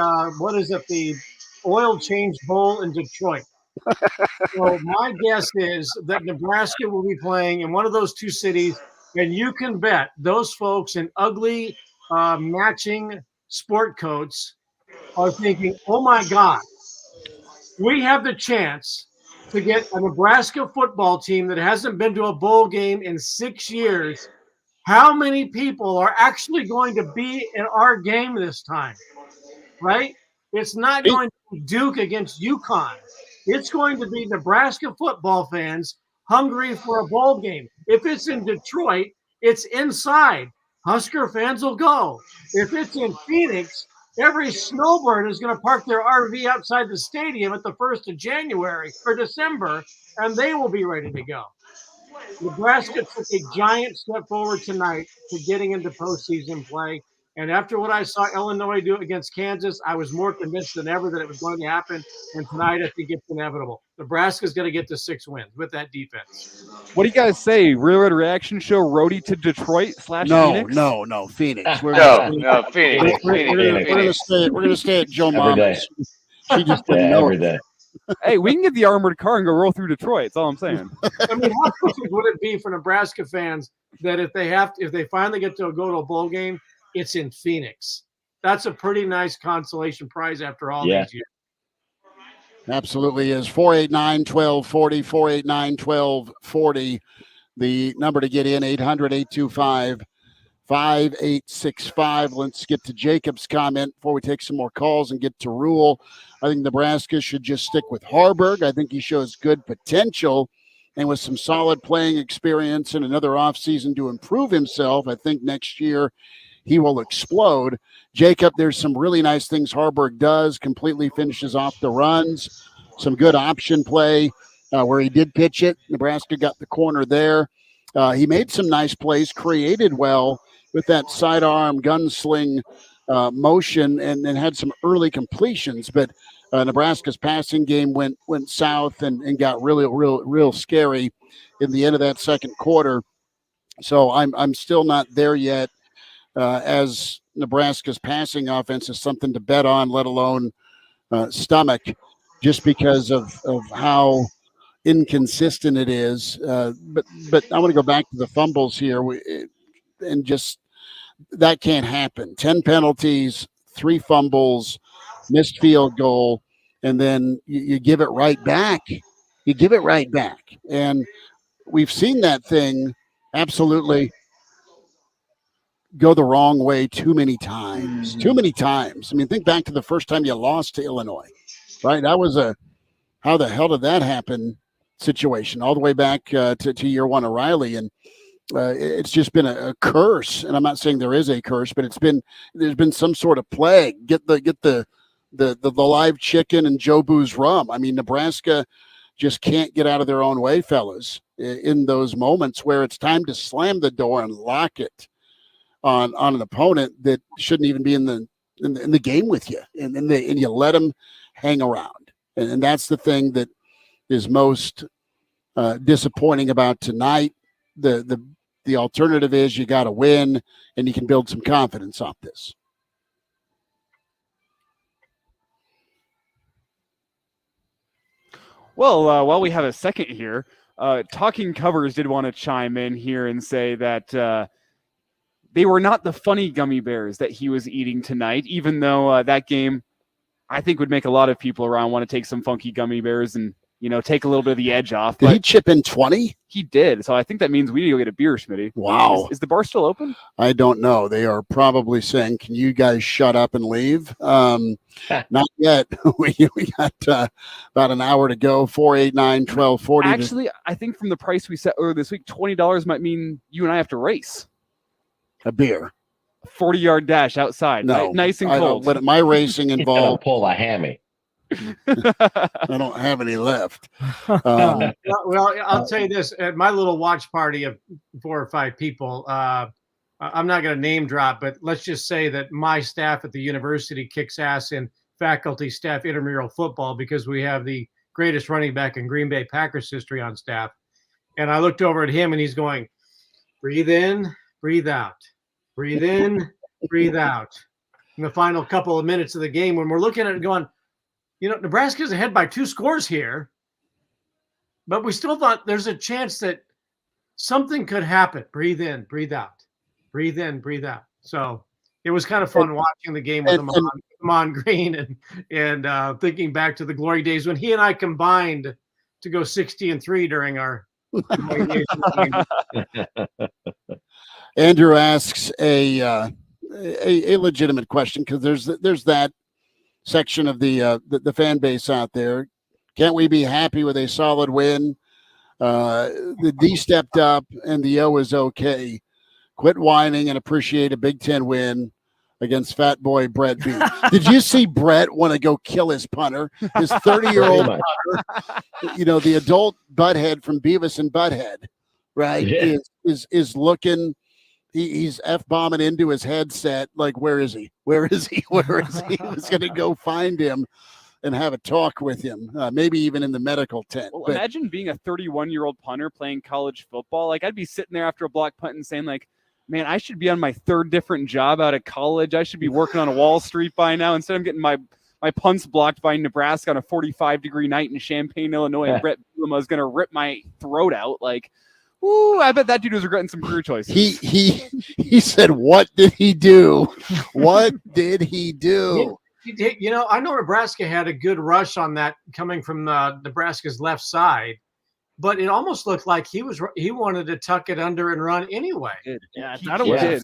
the Oil Change Bowl in Detroit. So my guess is that Nebraska will be playing in one of those two cities, and you can bet those folks in ugly matching sport coats are thinking, oh my God, we have the chance to get a Nebraska football team that hasn't been to a bowl game in 6 years. How many people are actually going to be in our game this time, right? It's not going to be Duke against UConn. It's going to be Nebraska football fans hungry for a bowl game. If it's in Detroit, it's inside. Husker fans will go. If it's in Phoenix, every snowbird is going to park their RV outside the stadium at the 1st of January or December, and they will be ready to go. Nebraska took a giant step forward tonight to getting into postseason play. And after what I saw Illinois do against Kansas, I was more convinced than ever that it was going to happen. And tonight, I think it's inevitable. Nebraska's going to get to 6 wins with that defense. What do you guys say? Real Red Reaction Show roadie to Detroit / Phoenix? No, Phoenix. Phoenix. We're gonna stay at Joe Mama's. She just didn't know every it. day. Hey, we can get the armored car and go roll through Detroit. That's all I'm saying. I mean, how perfect would it be for Nebraska fans that if they finally get to go to a bowl game, it's in Phoenix? That's a pretty nice consolation prize after all these years. Absolutely is. 489-1240, 489-1240. The number to get in, 800-825-5865. Let's get to Jacob's comment before we take some more calls and get to Rule. I think Nebraska should just stick with Harburg. I think he shows good potential, and with some solid playing experience and another offseason to improve himself, I think next year he will explode. Jacob, there's some really nice things Harburg does, completely finishes off the runs, some good option play where he did pitch it. Nebraska got the corner there. He made some nice plays, created well with that sidearm gunsling motion, and had some early completions. But Nebraska's passing game went south and got real scary in the end of that second quarter. So I'm still not there yet as Nebraska's passing offense is something to bet on, let alone stomach, just because of how inconsistent it is. But I want to go back to the fumbles here and just that can't happen. 10 penalties, 3 fumbles, missed field goal, and then you give it right back. You give it right back. And we've seen that thing absolutely go the wrong way too many times. Too many times. I mean, think back to the first time you lost to Illinois, right? That was a how the hell did that happen situation all the way back to year one of Riley. And it's just been a curse. And I'm not saying there is a curse, but there's been some sort of plague. Get the live chicken and Joe Boo's rum. I mean, Nebraska just can't get out of their own way, fellas, in those moments where it's time to slam the door and lock it on an opponent that shouldn't even be in the game with you, and you let them hang around. And that's the thing that is most disappointing about tonight. The alternative is you got to win, and you can build some confidence off this. Well, while we have a second here, Talking Covers did want to chime in here and say that they were not the funny gummy bears that he was eating tonight, even though that game, I think, would make a lot of people around want to take some funky gummy bears and, take a little bit of the edge off. Did he chip in 20? He did. So I think that means we need to go get a beer, Smitty. Wow. Is the bar still open? I don't know. They are probably saying, can you guys shut up and leave? Not yet. we got about an hour to go. 489-1240. Actually, I think from the price we set earlier this week, $20 might mean you and I have to race. A beer. 40-yard dash outside. No. Nice and cold. Let my racing involve. Pull a hammy. I don't have any left. Well, I'll tell you this. At my little watch party of 4 or 5 people, I'm not going to name drop, but let's just say that my staff at the university kicks ass in faculty, staff, intramural football because we have the greatest running back in Green Bay Packers history on staff. And I looked over at him, and he's going, breathe in, breathe out. Breathe in, breathe out. In the final couple of minutes of the game, when we're looking at it going, Nebraska's ahead by 2 scores here, but we still thought there's a chance that something could happen. Breathe in, breathe out. Breathe in, breathe out. So it was kind of fun watching the game with Amon Green and thinking back to the glory days when he and I combined to go 60-3 during our Andrew asks a legitimate question because there's that section of the fan base out there. Can't we be happy with a solid win? The D stepped up and the O is okay. Quit whining and appreciate a Big Ten win against Fat Boy Brett B. Did you see Brett want to go kill his punter? His 30-year-old punter, the adult butthead from Beavis and Butthead, right? Yeah. Is looking. He's F-bombing into his headset. Like, where is he? Where is he? Where is he? He was going to go find him and have a talk with him, maybe even in the medical tent. Well, imagine being a 31-year-old punter playing college football. Like, I'd be sitting there after a block punt and saying, like, man, I should be on my 3rd different job out of college. I should be working on Wall Street by now. Instead, I'm getting my punts blocked by Nebraska on a 45-degree night in Champaign, Illinois, and Brett Bielema is going to rip my throat out. Like, ooh, I bet that dude was regretting some career choices. He said, what did he do? What did he do? I know Nebraska had a good rush on that coming from Nebraska's left side, but it almost looked like he wanted to tuck it under and run anyway. Yeah, I thought it was.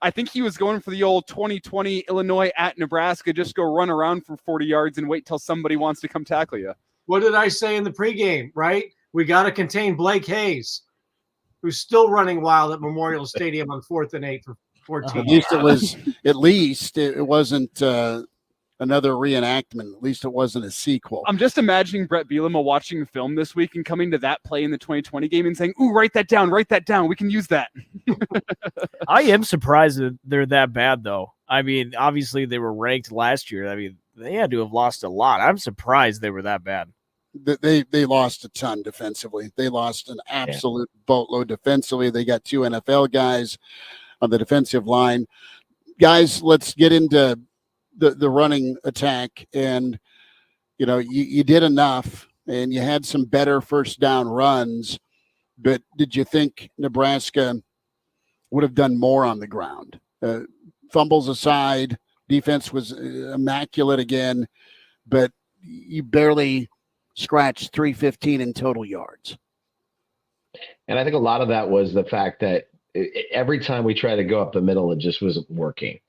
I think he was going for the old 2020 Illinois at Nebraska, just go run around for 40 yards and wait till somebody wants to come tackle you. What did I say in the pregame, right? We got to contain Blake Hayes, who's still running wild at Memorial Stadium on 4th and 8 for 14. At least it wasn't another reenactment. At least it wasn't a sequel. I'm just imagining Brett Bielema watching film this week and coming to that play in the 2020 game and saying, "Ooh, write that down. We can use that." I am surprised that they're that bad, though. I mean, obviously they were ranked last year. I mean, they had to have lost a lot. I'm surprised they were that bad. They lost a ton defensively. They lost an absolute boatload defensively. They got 2 NFL guys on the defensive line. Guys, let's get into the running attack. And, you did enough, and you had some better first down runs. But did you think Nebraska would have done more on the ground? Fumbles aside, defense was immaculate again, but you barely scratched 315 in total yards. And I think a lot of that was the fact that every time we tried to go up the middle, it just wasn't working.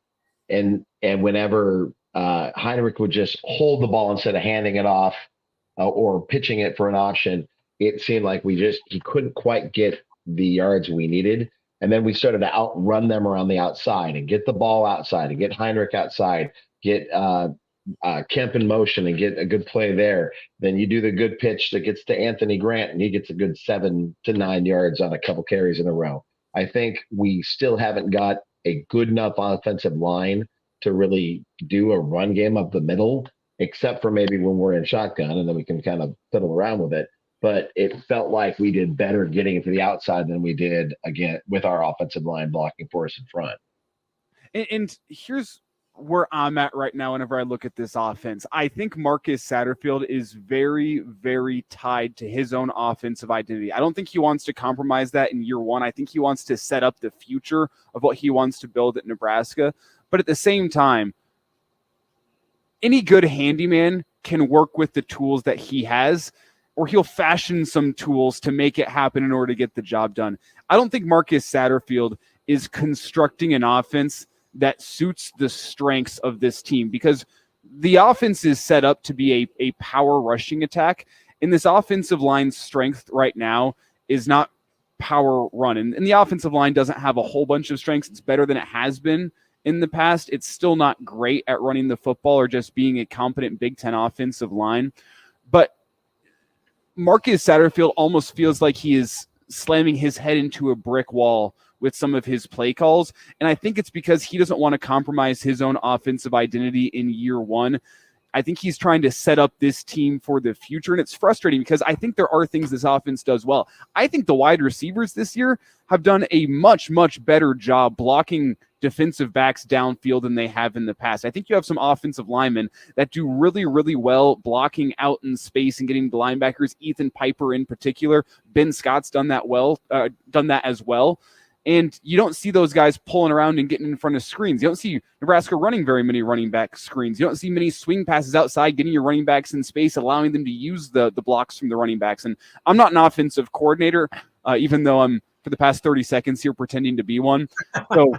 And whenever Heinrich would just hold the ball instead of handing it off or pitching it for an option, it seemed like he couldn't quite get the yards we needed. And then we started to outrun them around the outside and get the ball outside and get Heinrich outside, get Kemp in motion and get a good play there. Then you do the good pitch that gets to Anthony Grant and he gets a good 7 to 9 yards on a couple carries in a row. I think we still haven't got a good enough offensive line to really do a run game up the middle, except for maybe when we're in shotgun and then we can kind of fiddle around with it. But it felt like we did better getting it to the outside than we did, again, with our offensive line blocking for us in front. And here's where I'm at right now whenever I look at this offense. I think Marcus Satterfield is very, very tied to his own offensive identity. I don't think he wants to compromise that in year one. I think he wants to set up the future of what he wants to build at Nebraska. But at the same time, any good handyman can work with the tools that he has, or he'll fashion some tools to make it happen in order to get the job done. I don't think Marcus Satterfield is constructing an offense that suits the strengths of this team, because the offense is set up to be a power rushing attack, and this offensive line's strength right now is not power run. And the offensive line doesn't have a whole bunch of strengths. It's better than it has been in the past. It's still not great at running the football or just being a competent Big Ten offensive line. But Marcus Satterfield almost feels like he is slamming his head into a brick wall with some of his play calls. And I think it's because he doesn't want to compromise his own offensive identity in year one. I think he's trying to set up this team for the future. And it's frustrating because I think there are things this offense does well. I think the wide receivers this year have done a much, much better job blocking defensive backs downfield than they have in the past. I think you have some offensive linemen that do really, really well blocking out in space and getting the linebackers, Ethan Piper in particular. Ben Scott's done that as well. And you don't see those guys pulling around and getting in front of screens. You don't see Nebraska running very many running back screens. You don't see many swing passes outside, getting your running backs in space, allowing them to use the blocks from the running backs. And I'm not an offensive coordinator, even though I'm, for the past 30 seconds here, pretending to be one. So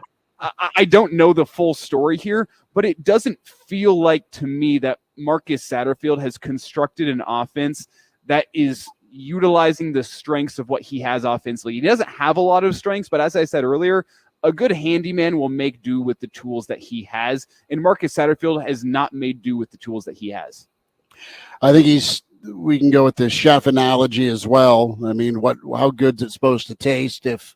I don't know the full story here, but it doesn't feel like to me that Marcus Satterfield has constructed an offense that is utilizing the strengths of what he has offensively. He doesn't have a lot of strengths, but as I said earlier, a good handyman will make do with the tools that he has, and Marcus Satterfield has not made do with the tools that he has. I think we can go with the chef analogy as well. I mean, how good's it supposed to taste if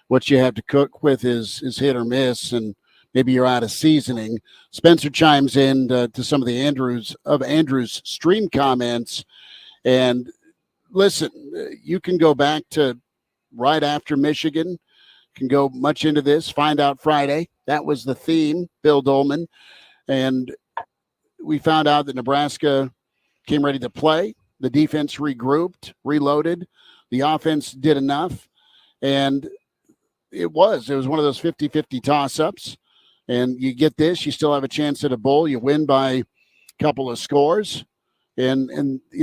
what you have to cook with is hit or miss, and maybe you're out of seasoning? Spencer chimes in to some of the Andrew's stream comments, and listen, you can go back to right after Michigan, can go much into this, find out Friday. That was the theme, Bill Dolman. And we found out that Nebraska came ready to play. The defense regrouped, reloaded. The offense did enough. And it was one of those 50-50 toss-ups. And you get this, you still have a chance at a bowl. You win by a couple of scores. And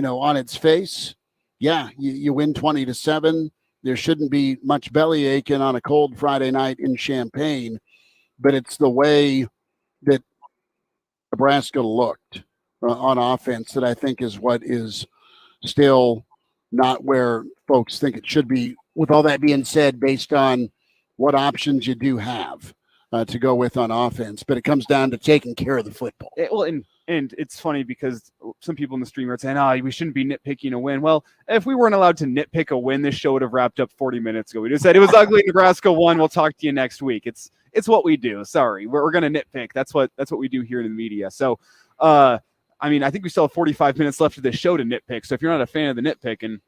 on its face, yeah, you win 20-7. There shouldn't be much belly aching on a cold Friday night in Champaign, but it's the way that Nebraska looked on offense that I think is what is still not where folks think it should be. With all that being said, based on what options you do have, to go with on offense, but it comes down to taking care of the football. And it's funny because some people in the stream are saying, we shouldn't be nitpicking a win. Well, if we weren't allowed to nitpick a win, this show would have wrapped up 40 minutes ago. We just said it was ugly. Nebraska won. We'll talk to you next week. It's what we do. Sorry, we're going to nitpick. That's what we do here in the media. So, I think we still have 45 minutes left of this show to nitpick. So if you're not a fan of the nitpicking,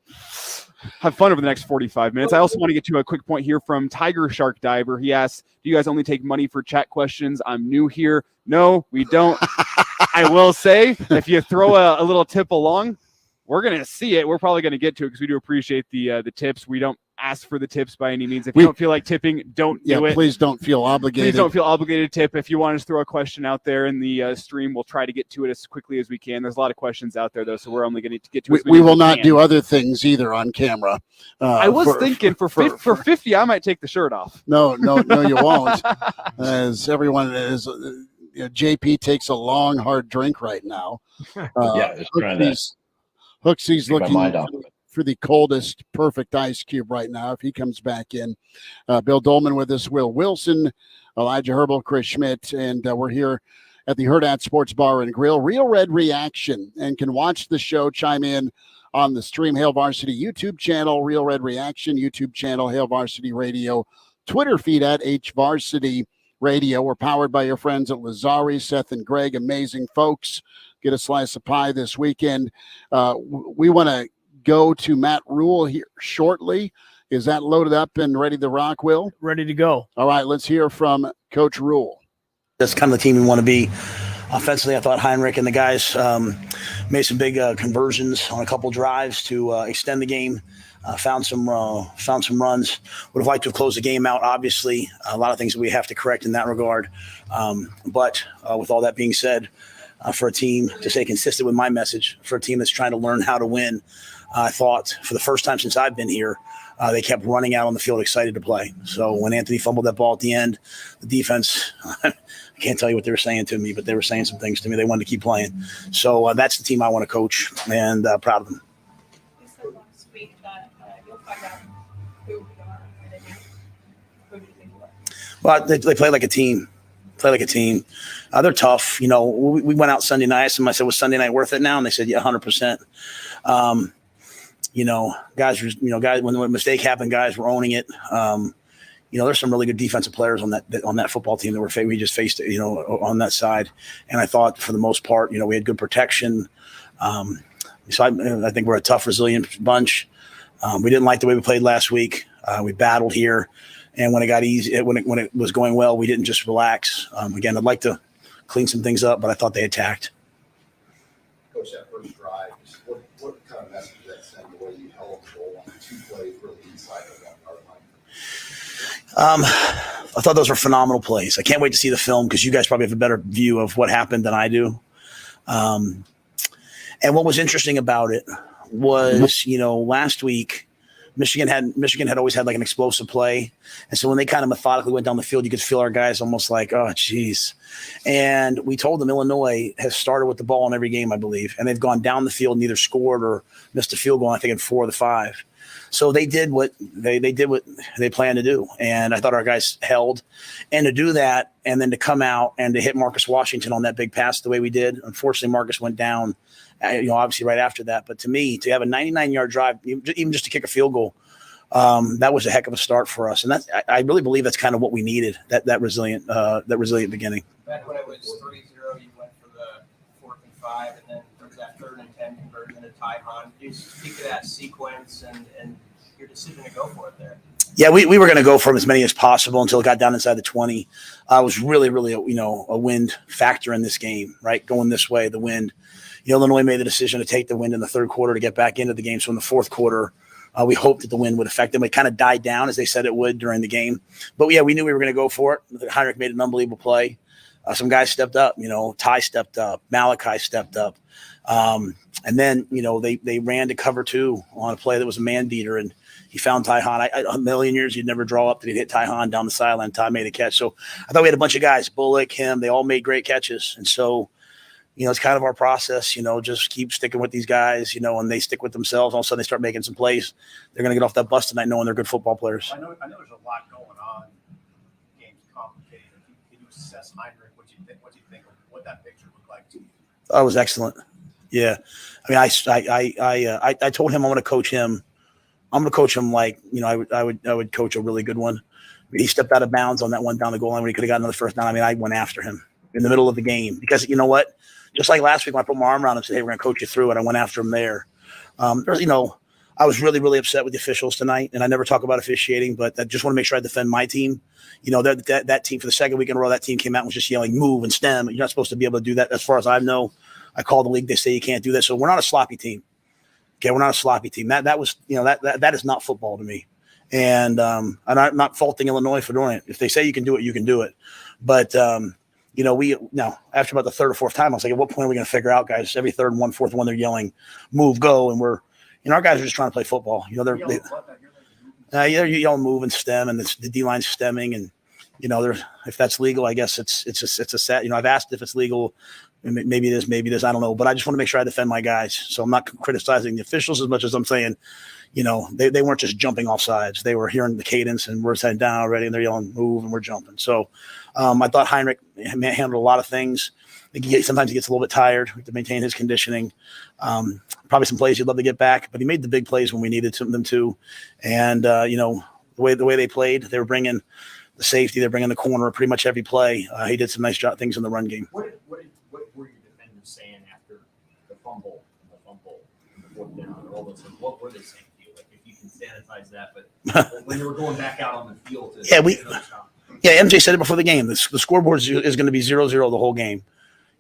have fun over the next 45 minutes. I also want to get to a quick point here from Tiger Shark Diver. He asks, do you guys only take money for chat questions? I'm new here. No, we don't. I will say, if you throw a little tip along, we're going to see it. We're probably going to get to it because we do appreciate the tips. We don't ask for the tips by any means. If you don't feel like tipping, don't do it. Please don't feel obligated. Please don't feel obligated to tip. If you want to throw a question out there in the stream, we'll try to get to it as quickly as we can. There's a lot of questions out there, though, so we're only going to get to it. We will not do other things either on camera. I was thinking for 50, I might take the shirt off. No, you won't. As everyone is, JP takes a long, hard drink right now. Just trying to. Hooksy's looking mind off of it. for the coldest, perfect ice cube right now if he comes back in. Bill Dolman with us, Will Wilson, Elijah Herbal, Chris Schmidt, and we're here at the Hurrdat Sports Bar and Grill. Real Red Reaction, and can watch the show, chime in on the Stream Hail Varsity YouTube channel, Real Red Reaction YouTube channel, Hail Varsity Radio, Twitter feed at HVarsity Radio. We're powered by your friends at Lazari, Seth and Greg, amazing folks. Get a slice of pie this weekend. We want to go to Matt Rule here shortly. Is that loaded up and ready to rock, Will? Ready to go. All right, let's hear from Coach Rule. That's kind of the team we want to be. Offensively, I thought Heinrich and the guys made some big conversions on a couple drives to extend the game. Found some runs. Would have liked to have closed the game out. Obviously, a lot of things that we have to correct in that regard. But with all that being said, for a team to stay consistent with my message, for a team that's trying to learn how to win, I thought for the first time since I've been here, they kept running out on the field excited to play. So when Anthony fumbled that ball at the end, the defense, I can't tell you what they were saying to me, but they were saying some things to me. They wanted to keep playing. So that's the team I want to coach, and proud of them. You said last week that you'll find out who we are. Who do you think we are? Well, they play like a team. They're tough. We went out Sunday night. Somebody said, was Sunday night worth it now? And they said, yeah, 100%. Guys, when a mistake happened, guys were owning it. There's some really good defensive players on that football team that we just faced, on that side. And I thought for the most part, we had good protection. So I think we're a tough, resilient bunch. We didn't like the way we played last week. We battled here. And when it got easy, when it was going well, we didn't just relax. Again, I'd like to clean some things up, but I thought they attacked. Coach, that first drive, what kind of message did that send the way you held the goal on 2 plays really inside of that line? I thought those were phenomenal plays. I can't wait to see the film because you guys probably have a better view of what happened than I do. And what was interesting about it was, last week, Michigan had always had like an explosive play. And so when they kind of methodically went down the field, you could feel our guys almost like, oh, geez. And we told them Illinois has started with the ball in every game, I believe. And they've gone down the field and either scored or missed a field goal, I think, in 4 of the 5. So they did what they planned to do. And I thought our guys held. And to do that and then to come out and to hit Marcus Washington on that big pass the way we did, unfortunately, Marcus went down, obviously right after that. But to me, to have a 99-yard drive, even just to kick a field goal, that was a heck of a start for us. And I really believe that's kind of what we needed, that resilient beginning. Back when it was 3-0, you went for the 4th and 5, and then there was that 3rd and 10 conversion to Tyhon. Can you speak to that sequence and your decision to go for it there? Yeah, we were going to go for as many as possible until it got down inside the 20. It was really, really, a wind factor in this game, right? Going this way, the wind. Illinois made the decision to take the wind in the 3rd quarter to get back into the game. So in the 4th quarter, we hoped that the wind would affect them. It kind of died down as they said it would during the game. But yeah, we knew we were going to go for it. Heinrich made an unbelievable play. Some guys stepped up. Ty stepped up. Malachi stepped up. And then, they ran to cover 2 on a play that was a man beater, and he found Tyhon. A million years you'd never draw up that he'd hit Tyhon down the sideline. Ty made a catch. So I thought we had a bunch of guys, Bullock, him, they all made great catches. And so, it's kind of our process, just keep sticking with these guys, and they stick with themselves. All of a sudden they start making some plays. They're going to get off that bus tonight knowing they're good football players. I know there's a lot going on. The game's complicated. assess Heinrich? What do you think? What do you think of what that picture looked like to you? That was excellent. Yeah, I mean, I told him I want to coach him. I'm going to coach him like, you know, I would coach a really good one. He stepped out of bounds on that one down the goal line when he could have gotten another first down. I mean, I went after him in the middle of the game because you know what? Just like last week when I put my arm around him and said, hey, we're going to coach you through it. I went after him there. You know, I was really, really upset with the officials tonight, and I never talk about officiating, but I just want to make sure I defend my team. You know, that team for the second week in a row, that team came out and was just yelling, move and stem. You're not supposed to be able to do that. As far as I know, I call the league. They say you can't do that. So we're not a sloppy team. Okay, we're not a sloppy team. That was, you know, that is not football to me. And I'm not faulting Illinois for doing it. If they say you can do it, you can do it. But you know, after about the third or fourth time, I was like, at what point are we going to figure out, guys? Every third and fourth one, they're yelling, move, go, and we're, you know, our guys are just trying to play football. You know, they're yelling, move and stem, and the D line's stemming, and you know, if that's legal, I guess it's a set. You know, I've asked if it's legal. Maybe it is, I don't know. But I just want to make sure I defend my guys. So I'm not criticizing the officials as much as I'm saying, you know, they weren't just jumping off sides. They were hearing the cadence, and we're heading down already, and they're yelling, move, and we're jumping. So I thought Heinrich handled a lot of things. Sometimes he gets a little bit tired to maintain his conditioning. Probably some plays he'd love to get back, but he made the big plays when we needed them to. And, you know, the way they played, they were bringing the safety, they're bringing the corner pretty much every play. He did some nice things in the run game. What were your defenders saying after the fumble, and the fourth down, and all those things? What were they saying to you? Like, if you can sanitize that, but when they were going back out on the field to MJ said it before the game. The scoreboard is going to be 0-0 the whole game.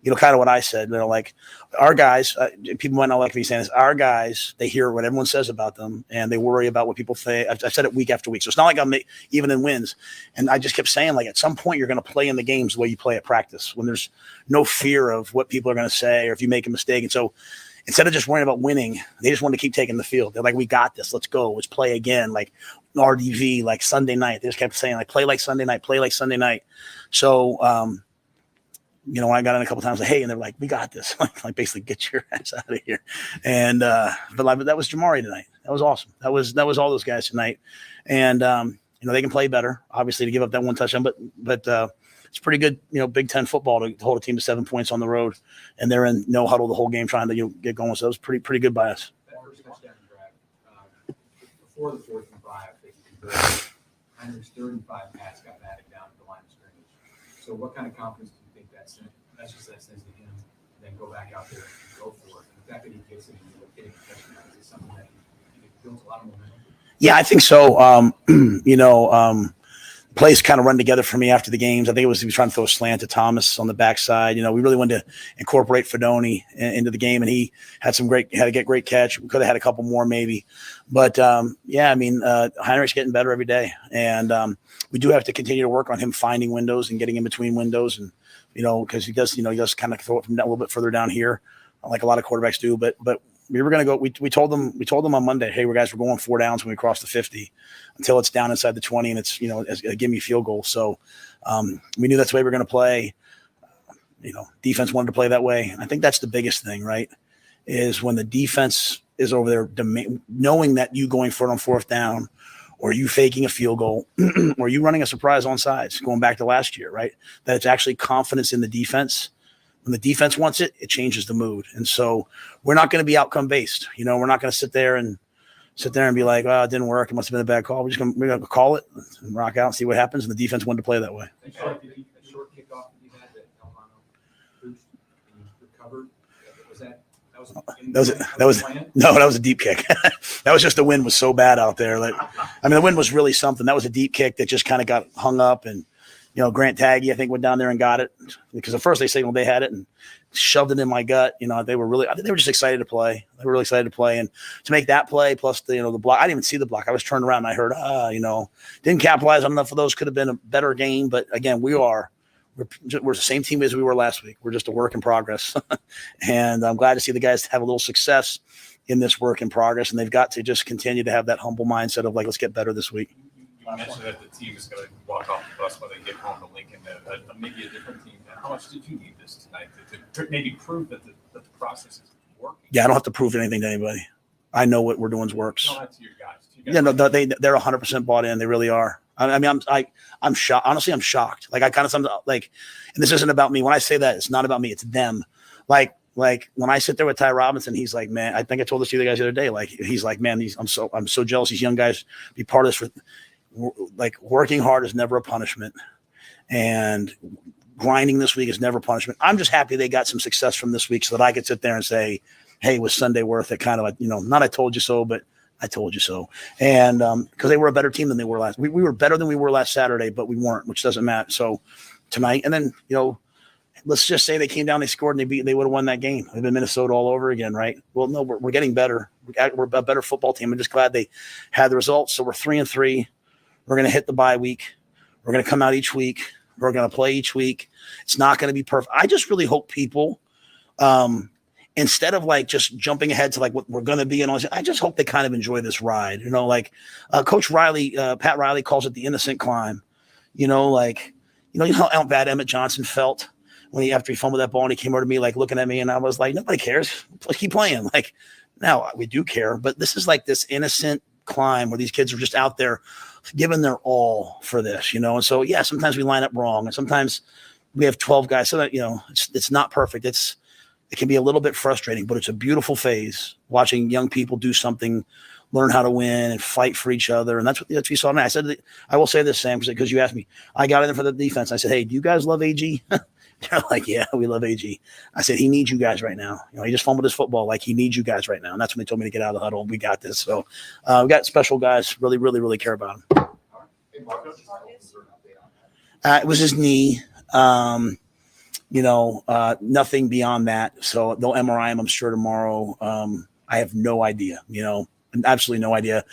You know, kind of what I said. You know, like our guys, people might not like me saying this. Our guys, they hear what everyone says about them, and they worry about what people say. I've said it week after week. So it's not like I'm even in wins. And I just kept saying, like, at some point you're going to play in the games the way you play at practice, when there's no fear of what people are going to say or if you make a mistake. And so instead of just worrying about winning, they just want to keep taking the field. They're like, we got this. Let's go. Let's play again. Like RDV, like Sunday night. They just kept saying, like, play like Sunday night, play like Sunday night. So, you know, when I got in a couple times, like, hey, and they're like, we got this. like basically get your ass out of here. And but that was Jamari tonight. That was awesome. That was all those guys tonight. And you know, they can play better, obviously, to give up that one touchdown, but it's pretty good, you know, Big Ten football to hold a team to 7 points on the road, and they're in no huddle the whole game trying to get going. So it was pretty good by us. That first touchdown drive, before the 4th and 5, they converted. Heinrich's 3rd and 5 pass got batted down at the line of scrimmage. So what kind of confidence do you think that's just that says to him, and then go back out there and go for it? And the fact that he gets it and he's getting a touchdown is something that he builds a lot of momentum. Yeah, I think so. You know, plays kind of run together for me after the games. I think he was trying to throw a slant to Thomas on the backside. You know, we really wanted to incorporate Fedoni into the game, and he had a great catch. We could have had a couple more maybe, but yeah, I mean, Heinrich's getting better every day, and we do have to continue to work on him finding windows and getting in between windows, and you know, because he does kind of throw it from a little bit further down here, like a lot of quarterbacks do, but. We were going to go. We told them on Monday, hey, we're going 4 downs when we cross the 50 until it's down inside the 20 and it's, you know, a gimme field goal. So we knew that's the way we were going to play. You know, defense wanted to play that way. I think that's the biggest thing, right? Is when the defense is over there knowing that you going for it on 4th down, or you faking a field goal, or you running a surprise on sides, going back to last year, right? That it's actually confidence in the defense. When the defense wants it, it changes the mood. And so we're not going to be outcome based. You know, we're not going to sit there and be like, oh, it didn't work. It must have been a bad call. We're going to call it and rock out and see what happens. And the defense wanted to play that way. A short kickoff that you had that Elmano boosted and you recovered. That was a deep kick. That was just the wind was so bad out there. Like, I mean, the wind was really something. That was a deep kick that just kind of got hung up, and you know, Grant Taggy, I think, went down there and got it because at first they signaled they had it and shoved it in my gut. You know, I think they were just excited to play. They were really excited to play, and to make that play plus the block. I didn't even see the block. I was turned around and I heard, didn't capitalize on enough of those. Could have been a better game, but again, we're the same team as we were last week. We're just a work in progress, and I'm glad to see the guys have a little success in this work in progress, and they've got to just continue to have that humble mindset of like, let's get better this week. You mentioned that the team is going to walk off the bus when they get home to Lincoln, maybe a different team. How much did you need this tonight to maybe prove that the process is working? Yeah, I don't have to prove anything to anybody. I know what we're doing works. No, that's to your guys. Yeah, no, they're 100% bought in. They really are. I mean, I'm shocked. Honestly, I'm shocked. Like I kind of like, and this isn't about me. When I say that, it's not about me. It's them. Like when I sit there with Ty Robinson, he's like, man, I think I told this to you guys the other day. Like he's like, man, I'm so jealous. These young guys be part of this. Like working hard is never a punishment, and grinding this week is never punishment. I'm just happy they got some success from this week so that I could sit there and say, hey, was Sunday worth it? Kind of like, not I told you so, but I told you so. And because they were a better team than they were last. We were better than we were last Saturday, but we weren't, which doesn't matter. So tonight, and then, let's just say they came down, they scored, and they would have won that game. They've been Minnesota all over again, right? Well, no, we're getting better. We're a better football team. I'm just glad they had the results. So we're 3-3. We're going to hit the bye week. We're going to come out each week. We're going to play each week. It's not going to be perfect. I just really hope people, instead of like just jumping ahead to like what we're going to be and all this, I just hope they kind of enjoy this ride. Coach Riley, Pat Riley calls it the innocent climb. You know how bad Emmett Johnson felt after he fumbled that ball and he came over to me like looking at me, and I was like, nobody cares. Let's keep playing. Like now we do care, but this is like this innocent climb where these kids are just out there giving their all for this, And so, yeah, sometimes we line up wrong, and sometimes we have 12 guys. So that, it's not perfect. It can be a little bit frustrating, but it's a beautiful phase watching young people do something, learn how to win and fight for each other. And that's what you saw tonight. I said, I will say this, Sam, because you asked me. I got in there for the defense. I said, hey, do you guys love AG? They're like, yeah, we love AG. I said, he needs you guys right now. He just fumbled his football. Like, he needs you guys right now. And that's when they told me to get out of the huddle. We got this. So we got special guys really, really, really care about him. It was his knee. Nothing beyond that. So they'll MRI him, I'm sure, tomorrow. I have no idea, absolutely no idea.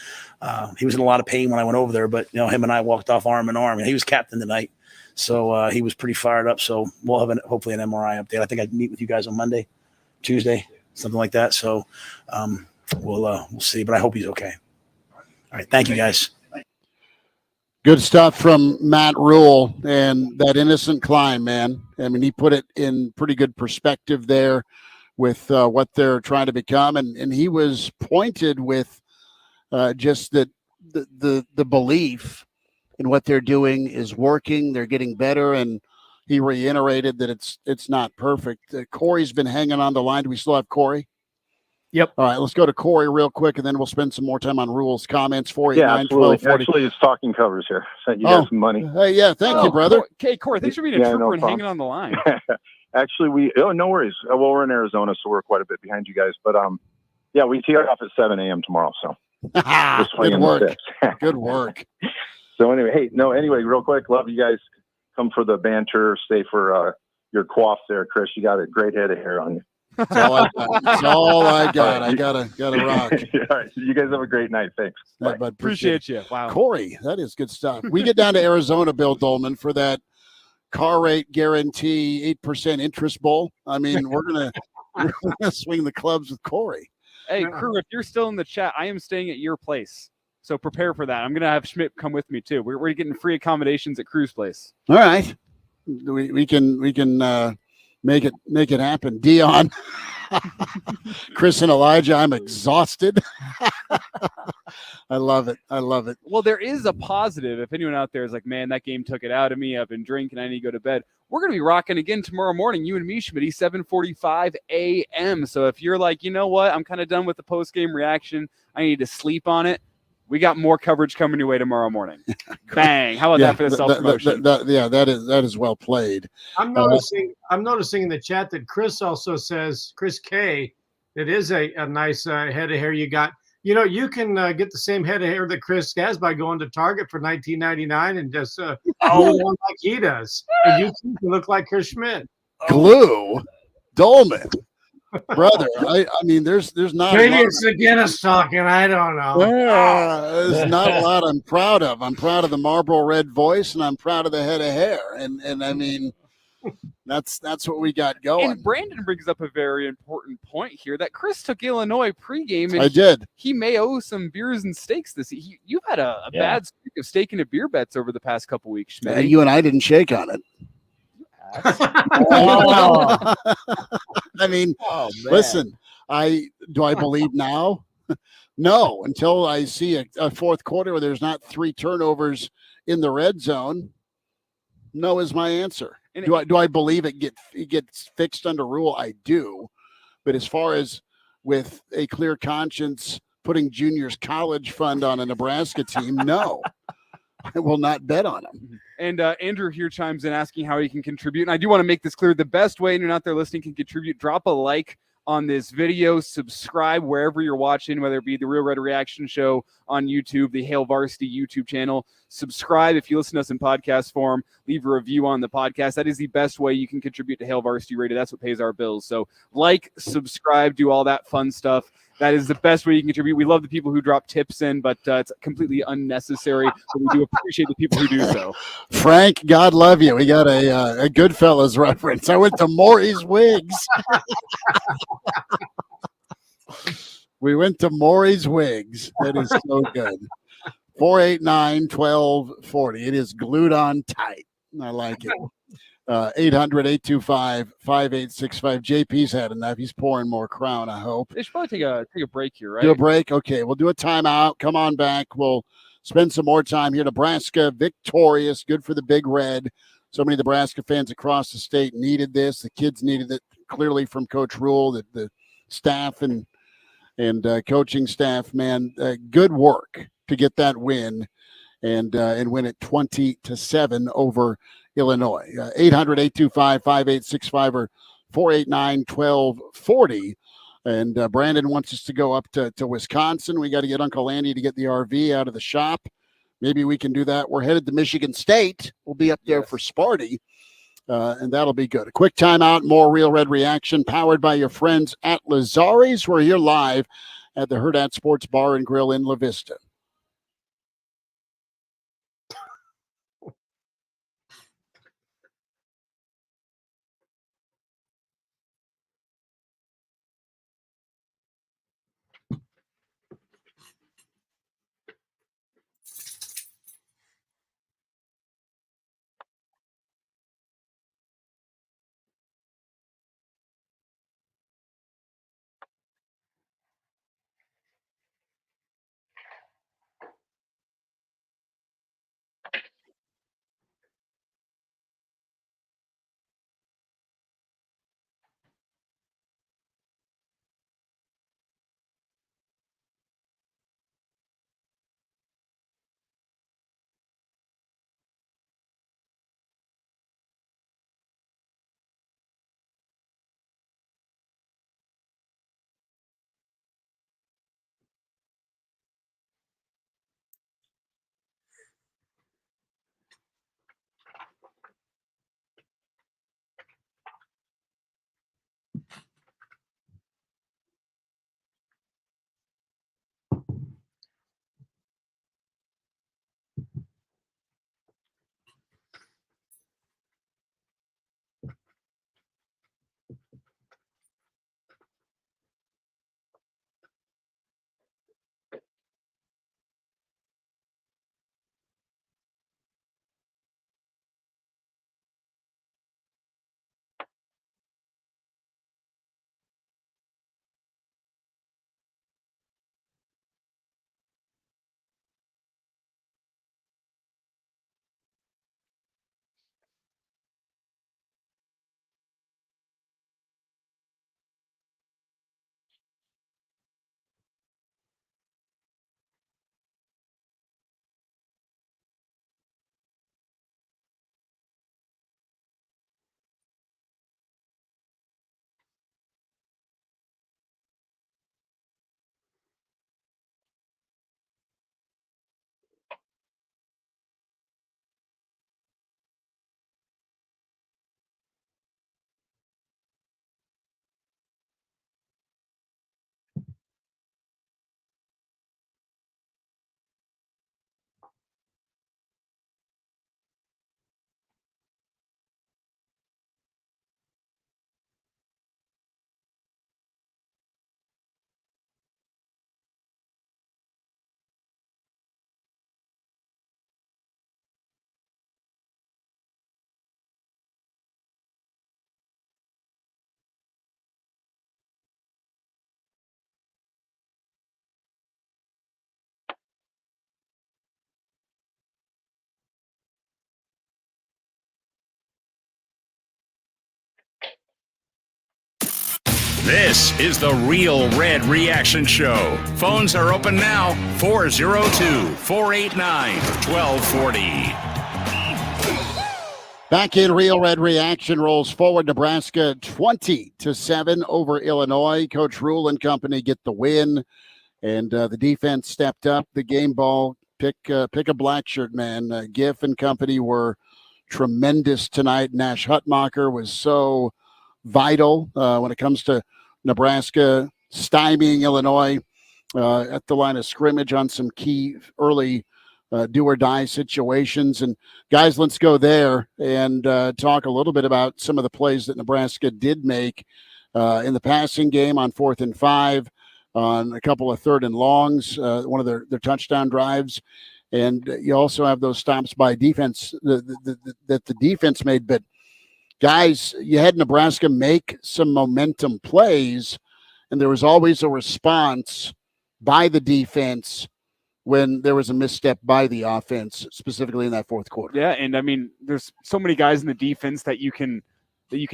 He was in a lot of pain when I went over there, but, him and I walked off arm in arm, and he was captain tonight. So he was pretty fired up. So we'll have hopefully an MRI update. I think I'd meet with you guys on Monday, Tuesday, something like that. So we'll see, but I hope he's okay. All right. Thank you, guys. Good stuff from Matt Rule, and that innocent climb, man. I mean, he put it in pretty good perspective there with what they're trying to become. And he was pointed with just that the belief in what they're doing is working. They're getting better. And he reiterated that it's not perfect. Corey's been hanging on the line. Do we still have Corey? Yep. All right, let's go to Corey real quick, and then we'll spend some more time on Rules comments. 489-1240. Yeah, absolutely. Actually, it's Talking Covers here. Sent you guys some money. Hey, yeah, thank you, brother. Okay, Corey, thanks for being a trooper and hanging on the line. Actually, no worries. Well, we're in Arizona, so we're quite a bit behind you guys. But we tee off at 7 a.m. tomorrow. So good work. Good work. So anyway, real quick, love you guys. Come for the banter. Stay for your coif there, Chris. You got a great head of hair on you. That's all I got. I gotta rock. All right. You guys have a great night. Thanks. But appreciate you. Wow. Corey, that is good stuff. We get down to Arizona, Bill Dolman, for that car rate guarantee 8% interest bowl. I mean, we're gonna swing the clubs with Corey. Hey, crew, if you're still in the chat, I am staying at your place. So prepare for that. I'm gonna have Schmidt come with me too. We're getting free accommodations at Crew's place. All right. We can make it happen. Dion, Chris and Elijah, I'm exhausted. I love it. Well, there is a positive. If anyone out there is like, man, that game took it out of me. I've been drinking. I need to go to bed. We're going to be rocking again tomorrow morning. You and me, Schmidt, 7:45 a.m. So if you're like, you know what, I'm kind of done with the post-game reaction. I need to sleep on it. We got more coverage coming your way tomorrow morning. Bang! How about that for the self-promotion? That is well played. I'm noticing in the chat that Chris also says, Chris K, it is a nice head of hair you got. You can get the same head of hair that Chris has by going to Target for $19.99 and just on like he does. And you can look like Chris Schmidt. Glue, Dolman. Brother, I mean, there's not. Maybe it's the Guinness talking. I don't know. There's not a lot I'm proud of. I'm proud of the Marlboro Red voice, and I'm proud of the head of hair. And I mean, that's what we got going. And Brandon brings up a very important point here that Chris took Illinois pregame. And I did. He may owe some beers and steaks this. You've had a bad streak of steak and a beer bets over the past couple weeks, Schmidt. You and I didn't shake on it. I mean, listen, do I believe now? No, until I see a fourth quarter where there's not 3 turnovers in the red zone? No is my answer. And Do I believe it gets fixed under rule? I do. But as far as with a clear conscience putting Junior's college fund on a Nebraska team, no. I will not bet on him. And Andrew here chimes in asking how he can contribute. And I do want to make this clear. The best way, and you're not there listening, can contribute. Drop a like on this video. Subscribe wherever you're watching, whether it be the Real Red Reaction Show on YouTube, the Hail Varsity YouTube channel. Subscribe if you listen to us in podcast form. Leave a review on the podcast. That is the best way you can contribute to Hail Varsity Radio. That's what pays our bills. So like, subscribe, do all that fun stuff. That is the best way you can contribute. We love the people who drop tips in, but it's completely unnecessary. But we do appreciate the people who do so. Frank, God love you. We got a Goodfellas reference. I went to Maury's Wigs. We went to Maury's Wigs. That is so good. 489-1240. It is glued on tight. I like it. 800-825-5865. JP's had enough. He's pouring more Crown, I hope. They should probably take a break here, right? Do a break? Okay, we'll do a timeout. Come on back. We'll spend some more time here. Nebraska victorious. Good for the Big Red. So many Nebraska fans across the state needed this. The kids needed it clearly from Coach Rule, the staff and coaching staff, man, good work to get that win and win it 20-7 over Illinois. 800-825-5865 or 489-1240. And Brandon wants us to go up to Wisconsin. We got to get Uncle Andy to get the RV out of the shop. Maybe we can do that. We're headed to Michigan State. We'll be up there for Sparty. And that'll be good. A quick timeout, more Real Red Reaction, powered by your friends at Lazari's. We're here live at the Hurrdat Sports Bar and Grill in La Vista. This is the Real Red Reaction Show. Phones are open now. 402-489-1240. Back in Real Red Reaction, rolls forward. Nebraska 20-7 over Illinois. Coach Rule and company get the win, and the defense stepped up. The game ball, pick a black shirt, man. Giff and company were tremendous tonight. Nash Hutmacher was so vital when it comes to Nebraska stymieing Illinois at the line of scrimmage on some key early do or die situations. And guys, let's go there and talk a little bit about some of the plays that Nebraska did make in the passing game on 4th and 5, on a couple of 3rd and longs, one of their touchdown drives. And you also have those stops by defense that the defense made. But guys, you had Nebraska make some momentum plays, and there was always a response by the defense when there was a misstep by the offense, specifically in that fourth quarter. Yeah, and I mean, there's so many guys in the defense that you can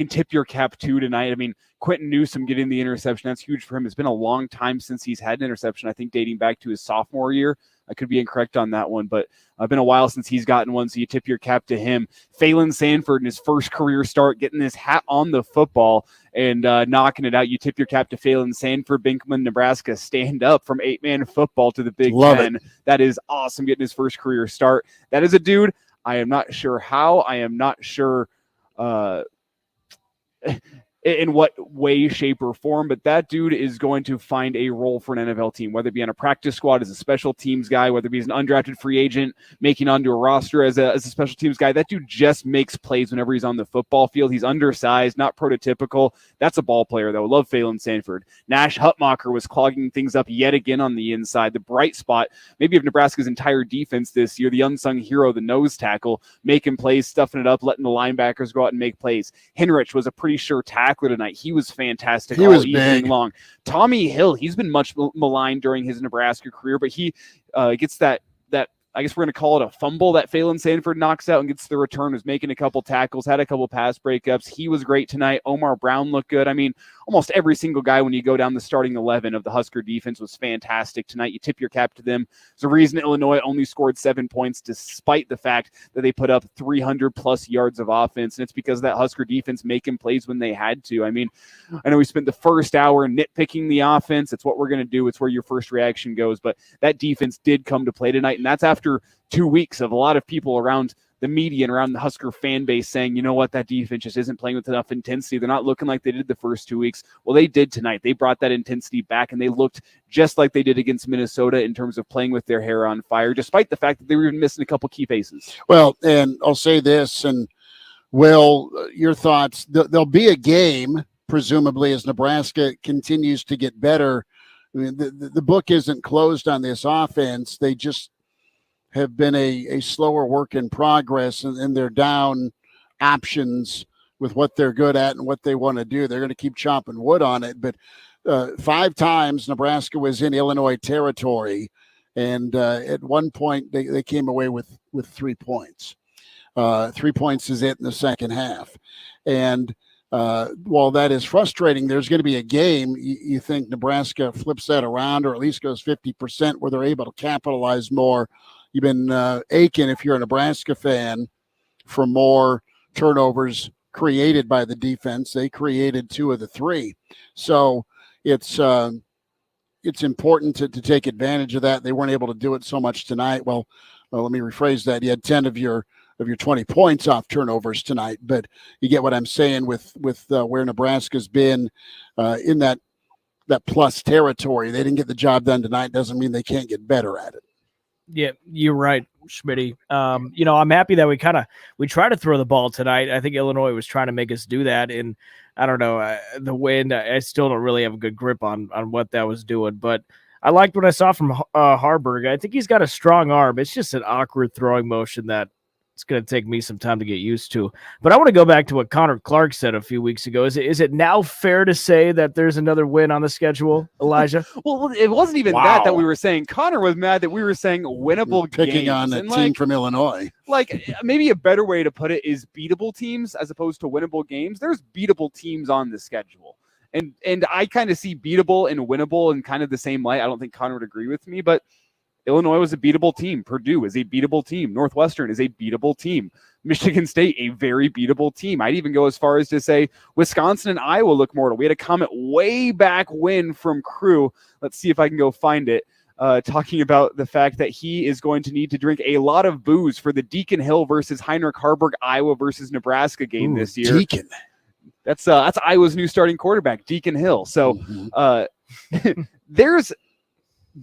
tip your cap to tonight. I mean, Quentin Newsom getting the interception, that's huge for him. It's been a long time since he's had an interception, I think dating back to his sophomore year. I could be incorrect on that one, but it's been a while since he's gotten one, so you tip your cap to him. Phelan Sanford in his first career start, getting his hat on the football and knocking it out. You tip your cap to Phelan Sanford. Binkman, Nebraska, stand up from 8-man football to the Big Ten. That is awesome, getting his first career start. That is a dude, I am not sure how. I am not sure in what way, shape, or form, but that dude is going to find a role for an NFL team, whether it be on a practice squad as a special teams guy, whether it be as an undrafted free agent, making onto a roster as a special teams guy. That dude just makes plays whenever he's on the football field. He's undersized, not prototypical. That's a ball player, though. Love Phelan Sanford. Nash Hutmacher was clogging things up yet again on the inside. The bright spot, maybe of Nebraska's entire defense this year, the unsung hero, the nose tackle, making plays, stuffing it up, letting the linebackers go out and make plays. Henrich was a pretty sure tackler tonight. He was fantastic all evening long. Tommy Hill, he's been much maligned during his Nebraska career, but he gets that I guess we're going to call it a fumble that Phelan Sanford knocks out and gets the return, was making a couple tackles, had a couple pass breakups. He was great tonight. Omar Brown looked good. I mean, almost every single guy when you go down the starting 11 of the Husker defense was fantastic tonight. You tip your cap to them. There's a reason Illinois only scored 7 points despite the fact that they put up 300-plus yards of offense, and it's because of that Husker defense making plays when they had to. I mean, I know we spent the first hour nitpicking the offense. It's what we're going to do. It's where your first reaction goes, but that defense did come to play tonight, and that's after 2 weeks of a lot of people around the media and around the Husker fan base saying, you know what, that defense just isn't playing with enough intensity. They're not looking like they did the first 2 weeks. Well, they did tonight. They brought that intensity back, and they looked just like they did against Minnesota in terms of playing with their hair on fire, despite the fact that they were even missing a couple key faces. Well, and I'll say this, and Will, your thoughts, there'll be a game, presumably, as Nebraska continues to get better. I mean, the book isn't closed on this offense. They just have been a slower work in progress, and they're down options with what they're good at and what they want to do. They're going to keep chopping wood on it. But 5 times Nebraska was in Illinois territory, and at one point they came away with 3 points. 3 points is it in the second half. And while that is frustrating, there's going to be a game you think Nebraska flips that around, or at least goes 50%, where they're able to capitalize more. You've been aching, if you're a Nebraska fan, for more turnovers created by the defense. They created 2 of the 3. So it's important to take advantage of that. They weren't able to do it so much tonight. Well, let me rephrase that. You had 10 of your 20 points off turnovers tonight, but you get what I'm saying with where Nebraska's been in that plus territory. They didn't get the job done tonight. Doesn't mean they can't get better at it. Yeah, you're right, Schmitty. I'm happy that we try to throw the ball tonight. I think Illinois was trying to make us do that, and I don't know, the wind, I still don't really have a good grip on what that was doing, but I liked what I saw from Harburg. I think he's got a strong arm. It's just an awkward throwing motion that it's going to take me some time to get used to. But I want to go back to what Connor Clark said a few weeks ago. Is it now fair to say that there's another win on the schedule, Elijah? Well, it wasn't even that we were saying. Connor was mad that we were saying winnable picking games. on a team from Illinois. Like, maybe a better way to put it is beatable teams as opposed to winnable games. There's beatable teams on the schedule. And I kind of see beatable and winnable in kind of the same light. I don't think Connor would agree with me, but Illinois was a beatable team. Purdue is a beatable team. Northwestern is a beatable team. Michigan State, a very beatable team. I'd even go as far as to say Wisconsin and Iowa look mortal. We had a comment way back when from Crew. Let's see if I can go find it. Talking about the fact that he is going to need to drink a lot of booze for the Deacon Hill versus Heinrich Harburg, Iowa versus Nebraska game this year. Deacon. That's Iowa's new starting quarterback, Deacon Hill. So there's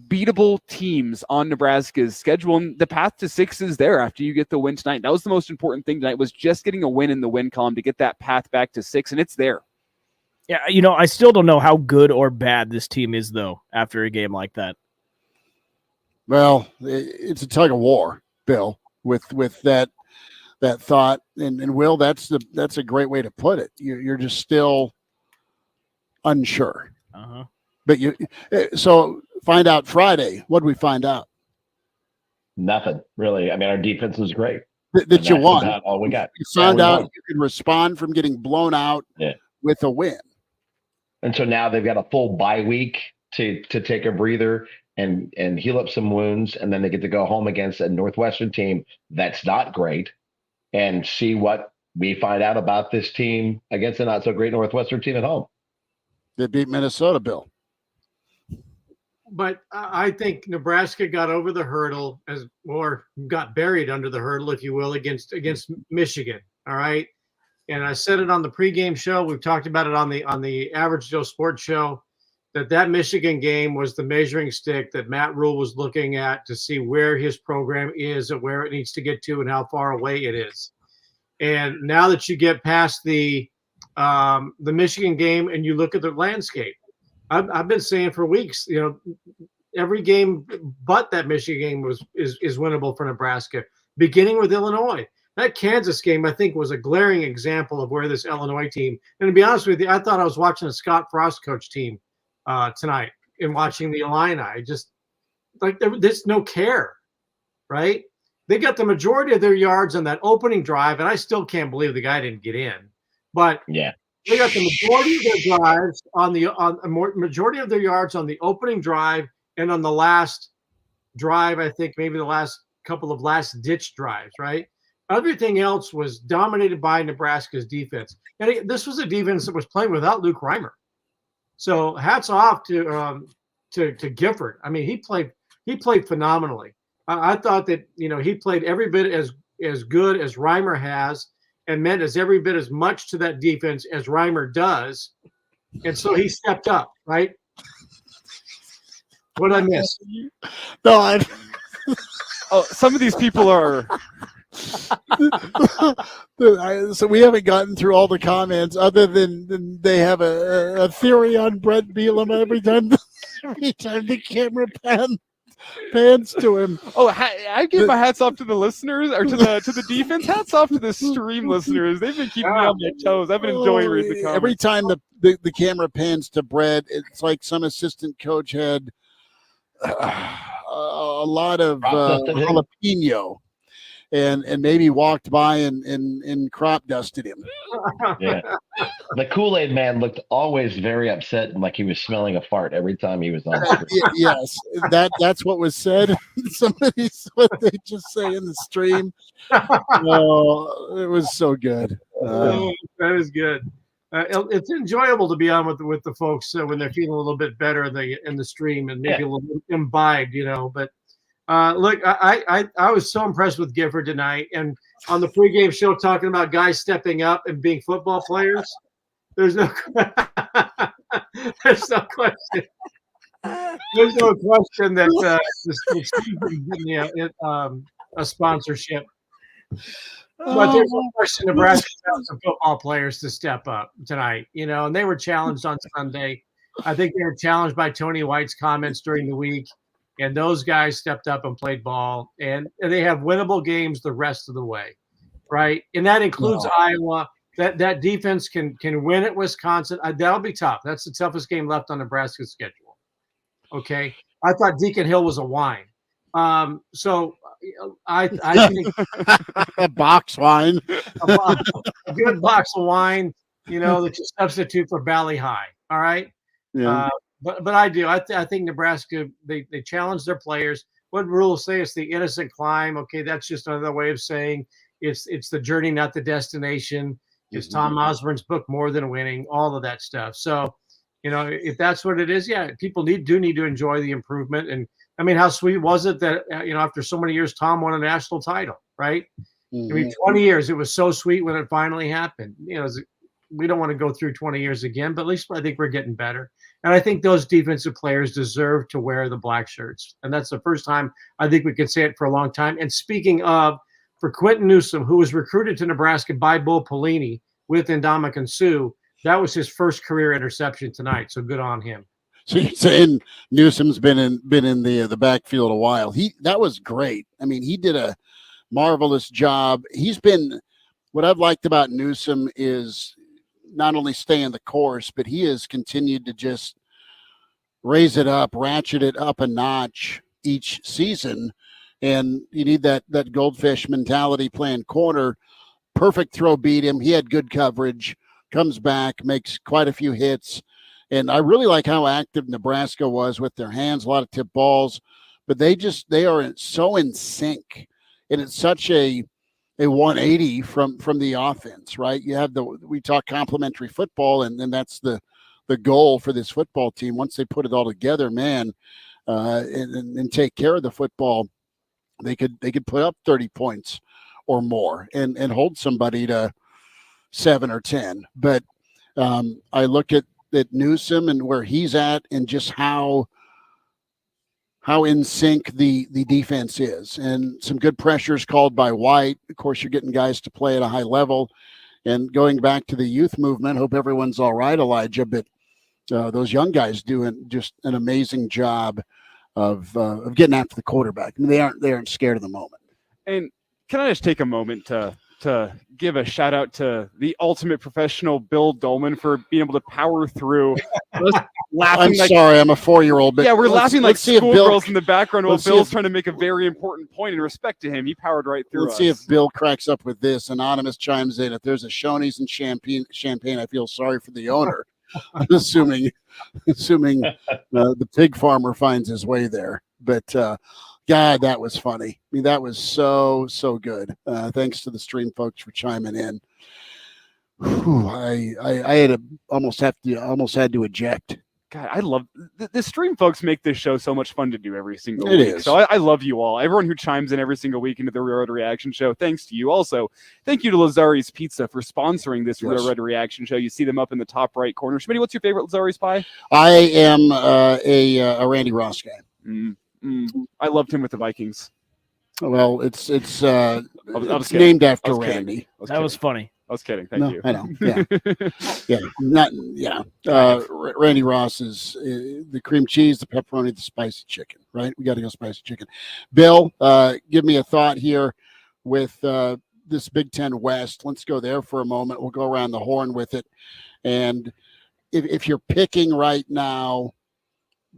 beatable teams on Nebraska's schedule, and the path to 6 is there after you get the win tonight. That was the most important thing tonight, was just getting a win in the win column to get that path back to 6, and it's there. Yeah, I still don't know how good or bad this team is, though, after a game like that. Well, it's a tug of war, Bill, with that thought, and Will, that's a great way to put it. You're just still unsure. But so find out Friday. What did we find out? Nothing, really. I mean, our defense was great. That you won. About all we got. You found out you can respond from getting blown out with a win. And so now they've got a full bye week to take a breather and heal up some wounds, and then they get to go home against a Northwestern team that's not great, and see what we find out about this team against a not so great Northwestern team at home. They beat Minnesota, Bill. But I think Nebraska got over the hurdle, or got buried under the hurdle, if you will, against Michigan. All right. And I said it on the pregame show. We've talked about it on the Average Joe Sports Show, that Michigan game was the measuring stick that Matt Rule was looking at to see where his program is and where it needs to get to and how far away it is. And now that you get past the Michigan game and you look at the landscape, I've been saying for weeks, every game but that Michigan game is winnable for Nebraska, beginning with Illinois. That Kansas game, I think, was a glaring example of where this Illinois team, and to be honest with you, I thought I was watching a Scott Frost coach team tonight in watching the Illini. Just like there's no care, right? They got the majority of their yards on that opening drive, and I still can't believe the guy didn't get in. But yeah, they got the majority of their drives majority of their yards on the opening drive and on the last drive. I think maybe the last couple of last ditch drives, right? Everything else was dominated by Nebraska's defense, and this was a defense that was playing without Luke Reimer. So hats off to Gifford. I mean, he played phenomenally. I thought that he played every bit as good as Reimer has, and meant as every bit as much to that defense as Reimer does, and so he stepped up. Right? What did I miss? No, some of these people are. So we haven't gotten through all the comments, other than they have a theory on Brett Bielema every time the camera pans to him. Oh, I give my hats off to the listeners, or to the defense. Hats off to the stream listeners. They've been keeping me on my toes. I've been enjoying reading the comments. Every time the camera pans to Brett, it's like some assistant coach had a lot of jalapeno. And maybe walked by and crop dusted him. Yeah, the Kool-Aid man looked always very upset and like he was smelling a fart every time he was on screen. Yes, that's what was said. Somebody's what they just say in the stream. Oh, it was so good. That is good. It's enjoyable to be on with the folks when they're feeling a little bit better in the stream and maybe a little imbibed, But. Look, I was so impressed with Gifford tonight, and on the pregame show talking about guys stepping up and being football players. There's no question. There's no question that this team is getting a sponsorship. But there's no question Nebraska has some football players to step up tonight, and they were challenged on Sunday. I think they were challenged by Tony White's comments during the week. And those guys stepped up and played ball, and they have winnable games the rest of the way, right? And that includes Iowa. That defense can win at Wisconsin. That'll be tough. That's the toughest game left on Nebraska's schedule. Okay, I thought Deacon Hill was a wine. So I think a box wine, a good box of wine. that you substitute for Valley High. All right. Yeah. But I do. I think Nebraska, they challenge their players. What rules say it's the innocent climb? Okay, that's just another way of saying it's the journey, not the destination. It's Tom Osborne's book, More Than Winning, all of that stuff. So, if that's what it is, yeah, people do need to enjoy the improvement. And I mean, how sweet was it that after so many years, Tom won a national title, right? I mean, 20 years, it was so sweet when it finally happened. We don't want to go through 20 years again, but at least I think we're getting better. And I think those defensive players deserve to wear the black shirts. And that's the first time I think we can say it for a long time. And speaking of, for Quentin Newsome, who was recruited to Nebraska by Bo Pelini with Ndamukong Suh, that was his first career interception tonight. So good on him. So you're saying Newsome's been in the backfield a while. That was great. I mean, he did a marvelous job. What I've liked about Newsome is not only staying the course, but he has continued to just raise it up, ratchet it up a notch each season. And you need that goldfish mentality playing corner. Perfect throw beat him. He had good coverage, comes back, makes quite a few hits. And I really like how active Nebraska was with their hands, a lot of tip balls, but they are so in sync. And it's such a 180 from the offense, right? You have we talk complementary football, and that's the goal for this football team. Once they put it all together, man, and take care of the football, they could put up 30 points or more and hold somebody to 7 or 10. But I look at Newsome and where he's at, and just how in sync the defense is, and some good pressures called by White. Of course, you're getting guys to play at a high level. And going back to the youth movement, hope everyone's all right, Elijah, but those young guys doing just an amazing job of getting after the quarterback. I mean, they aren't scared of the moment. And can I just take a moment to give a shout out to the ultimate professional Bill Dolman for being able to power through. I'm sorry, I'm a 4-year-old. But yeah, we're laughing like schoolgirls in the background while Bill's trying to make a very important point in respect to him. He powered right through Let's see if Bill cracks up with this. Anonymous chimes in. If there's a Shoney's in Champaign, I feel sorry for the owner. I'm assuming the pig farmer finds his way there. But God, that was funny. I mean, that was so good. Thanks to the stream folks for chiming in. Whew, I had almost had to eject. God, I love the stream folks make this show so much fun to do every single week. Is. So I love you all. Everyone who chimes in every single week into the Real Red Reaction Show. Thanks to you. Also, thank you to Lazari's Pizza for sponsoring this Real Red Reaction Show. You see them up in the top right corner. Schmitty, what's your favorite Lazari's pie? I am a Randy Ross guy. I loved him with the Vikings. Well, it's named after Randy. That was funny. I was kidding. Thank you. I know. Randy Ross is the cream cheese, the pepperoni, the spicy chicken. Right? We got to go spicy chicken. Bill, give me a thought here with this Big Ten West. Let's go there for a moment. We'll go around the horn with it. And if you're picking right now,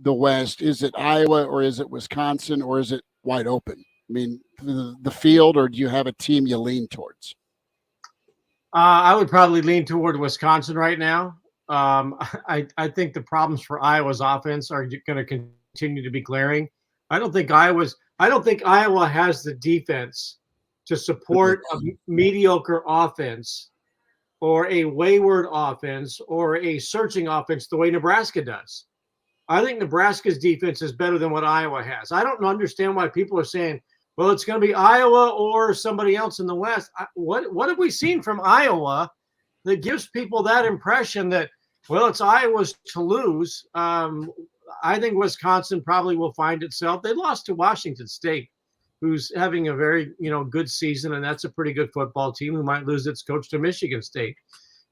the West, is it Iowa or is it Wisconsin or is it wide open? I mean, the field, or do you have a team you lean towards? I would probably lean toward Wisconsin right now. I think the problems for Iowa's offense are going to continue to be glaring. I don't think Iowa has the defense to support a mediocre offense or a wayward offense or a searching offense the way Nebraska does. I think Nebraska's defense is better than what Iowa has. I don't understand why people are saying, well, it's going to be Iowa or somebody else in the West. What have we seen from Iowa that gives people that impression that, well, it's Iowa's to lose? I think Wisconsin probably will find itself. They lost to Washington State, who's having a very good season, and that's a pretty good football team who might lose its coach to Michigan State.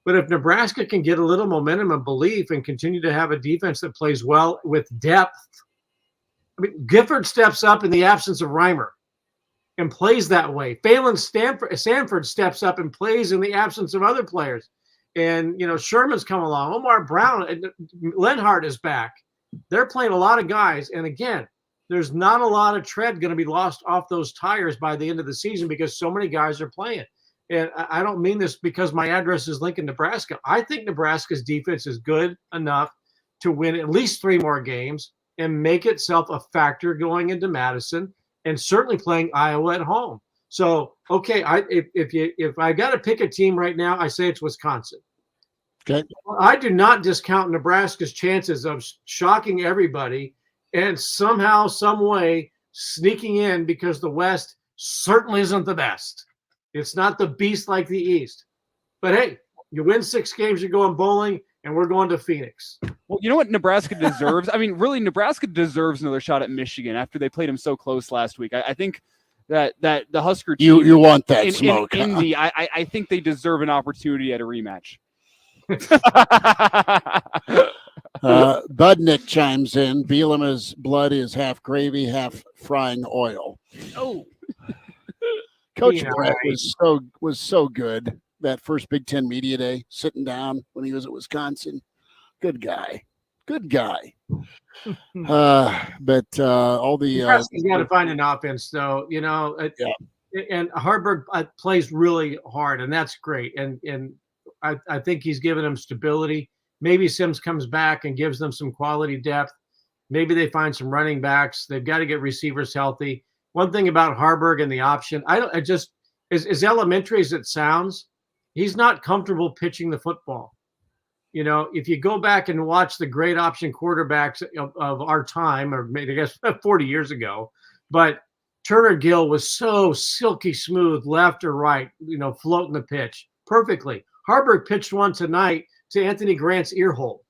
But if Nebraska can get a little momentum and belief and continue to have a defense that plays well with depth, I mean, Gifford steps up in the absence of Reimer and plays that way. Phelan Sanford steps up and plays in the absence of other players. And, Sherman's come along. Omar Brown, and Lenhart is back. They're playing a lot of guys. And again, there's not a lot of tread going to be lost off those tires by the end of the season because so many guys are playing. and I don't mean this because my address is Lincoln, Nebraska. I think Nebraska's defense is good enough to win at least 3 more games and make itself a factor going into Madison and certainly playing Iowa at home. So, okay, if I got to pick a team right now, I say it's Wisconsin. Okay. I do not discount Nebraska's chances of shocking everybody and somehow, some way sneaking in because the West certainly isn't the best. It's not the beast like the East. But hey, you win 6 games, you're going bowling, and we're going to Phoenix. Well, you know what Nebraska deserves? I mean, really, Nebraska deserves another shot at Michigan after they played them so close last week. I think that the Husker team, you want that smoke. In Indy, I think they deserve an opportunity at a rematch. Budnick chimes in. Bielema's blood is half gravy, half frying oil. Oh, Coach Brett was so good that first Big Ten Media Day, sitting down when he was at Wisconsin. Good guy. But all the you got to find an offense, though. You know, and Harburg plays really hard, and that's great. And I think he's given them stability. Maybe Sims comes back and gives them some quality depth. Maybe they find some running backs. They've got to get receivers healthy. One thing about Harburg and the option, as elementary as it sounds, he's not comfortable pitching the football. You know, if you go back and watch the great option quarterbacks of our time, or maybe I guess 40 years ago, but Turner Gill was so silky smooth, left or right, you know, floating the pitch perfectly. Harburg pitched one tonight to Anthony Grant's ear hole.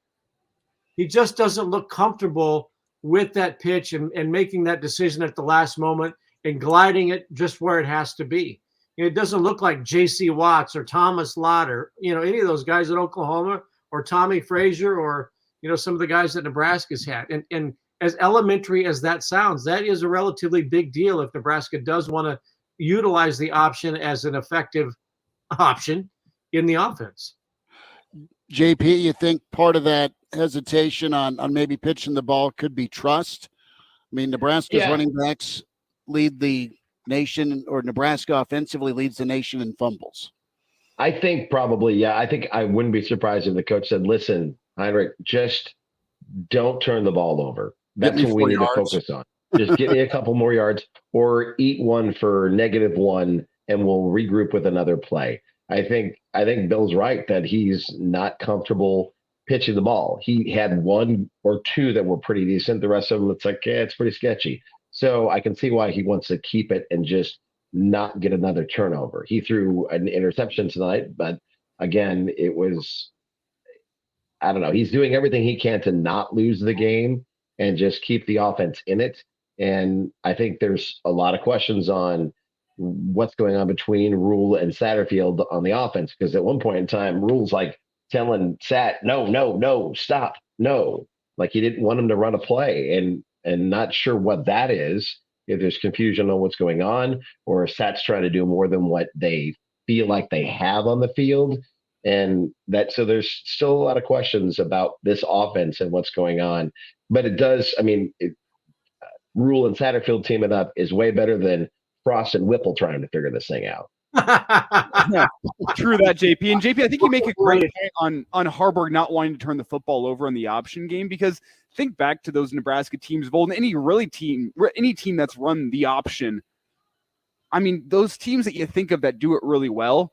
He just doesn't look comfortable with that pitch and making that decision at the last moment and gliding it just where it has to be. It doesn't look like J.C. Watts or Thomas Lott or, you know, any of those guys at Oklahoma or Tommy Frazier or, you know, some of the guys that Nebraska's had. And as elementary as that sounds, that is a relatively big deal if Nebraska does want to utilize the option as an effective option in the offense. JP, you think part of that hesitation on maybe pitching the ball could be trust? I mean, Nebraska's running backs lead the nation, or Nebraska offensively leads the nation in fumbles. I think probably, yeah. I think I wouldn't be surprised if the coach said, listen, Heinrich, just don't turn the ball over. That's what we need to focus on. Just get me a couple more yards or eat one for -1 and we'll regroup with another play. I think Bill's right that he's not comfortable pitching the ball. He had 1 or 2 that were pretty decent. The rest of them, it's like, yeah, it's pretty sketchy. So I can see why he wants to keep it and just not get another turnover. He threw an interception tonight, but again, it was, I don't know. He's doing everything he can to not lose the game and just keep the offense in it. And I think there's a lot of questions on what's going on between Rule and Satterfield on the offense, because at one point in time, Rule's like telling Sat, no, stop, no. Like he didn't want him to run a play, and not sure what that is. If there's confusion on what's going on, or if Sat's trying to do more than what they feel like they have on the field. And so there's still a lot of questions about this offense and what's going on. But it does, I mean, Rule and Satterfield teaming up is way better than Frost and Whipple trying to figure this thing out. Yeah, true that, JP. And JP, I think you make a great point on Harburg not wanting to turn the football over on the option game, because think back to those Nebraska teams of old, and any team that's run the option. I mean, those teams that you think of that do it really well,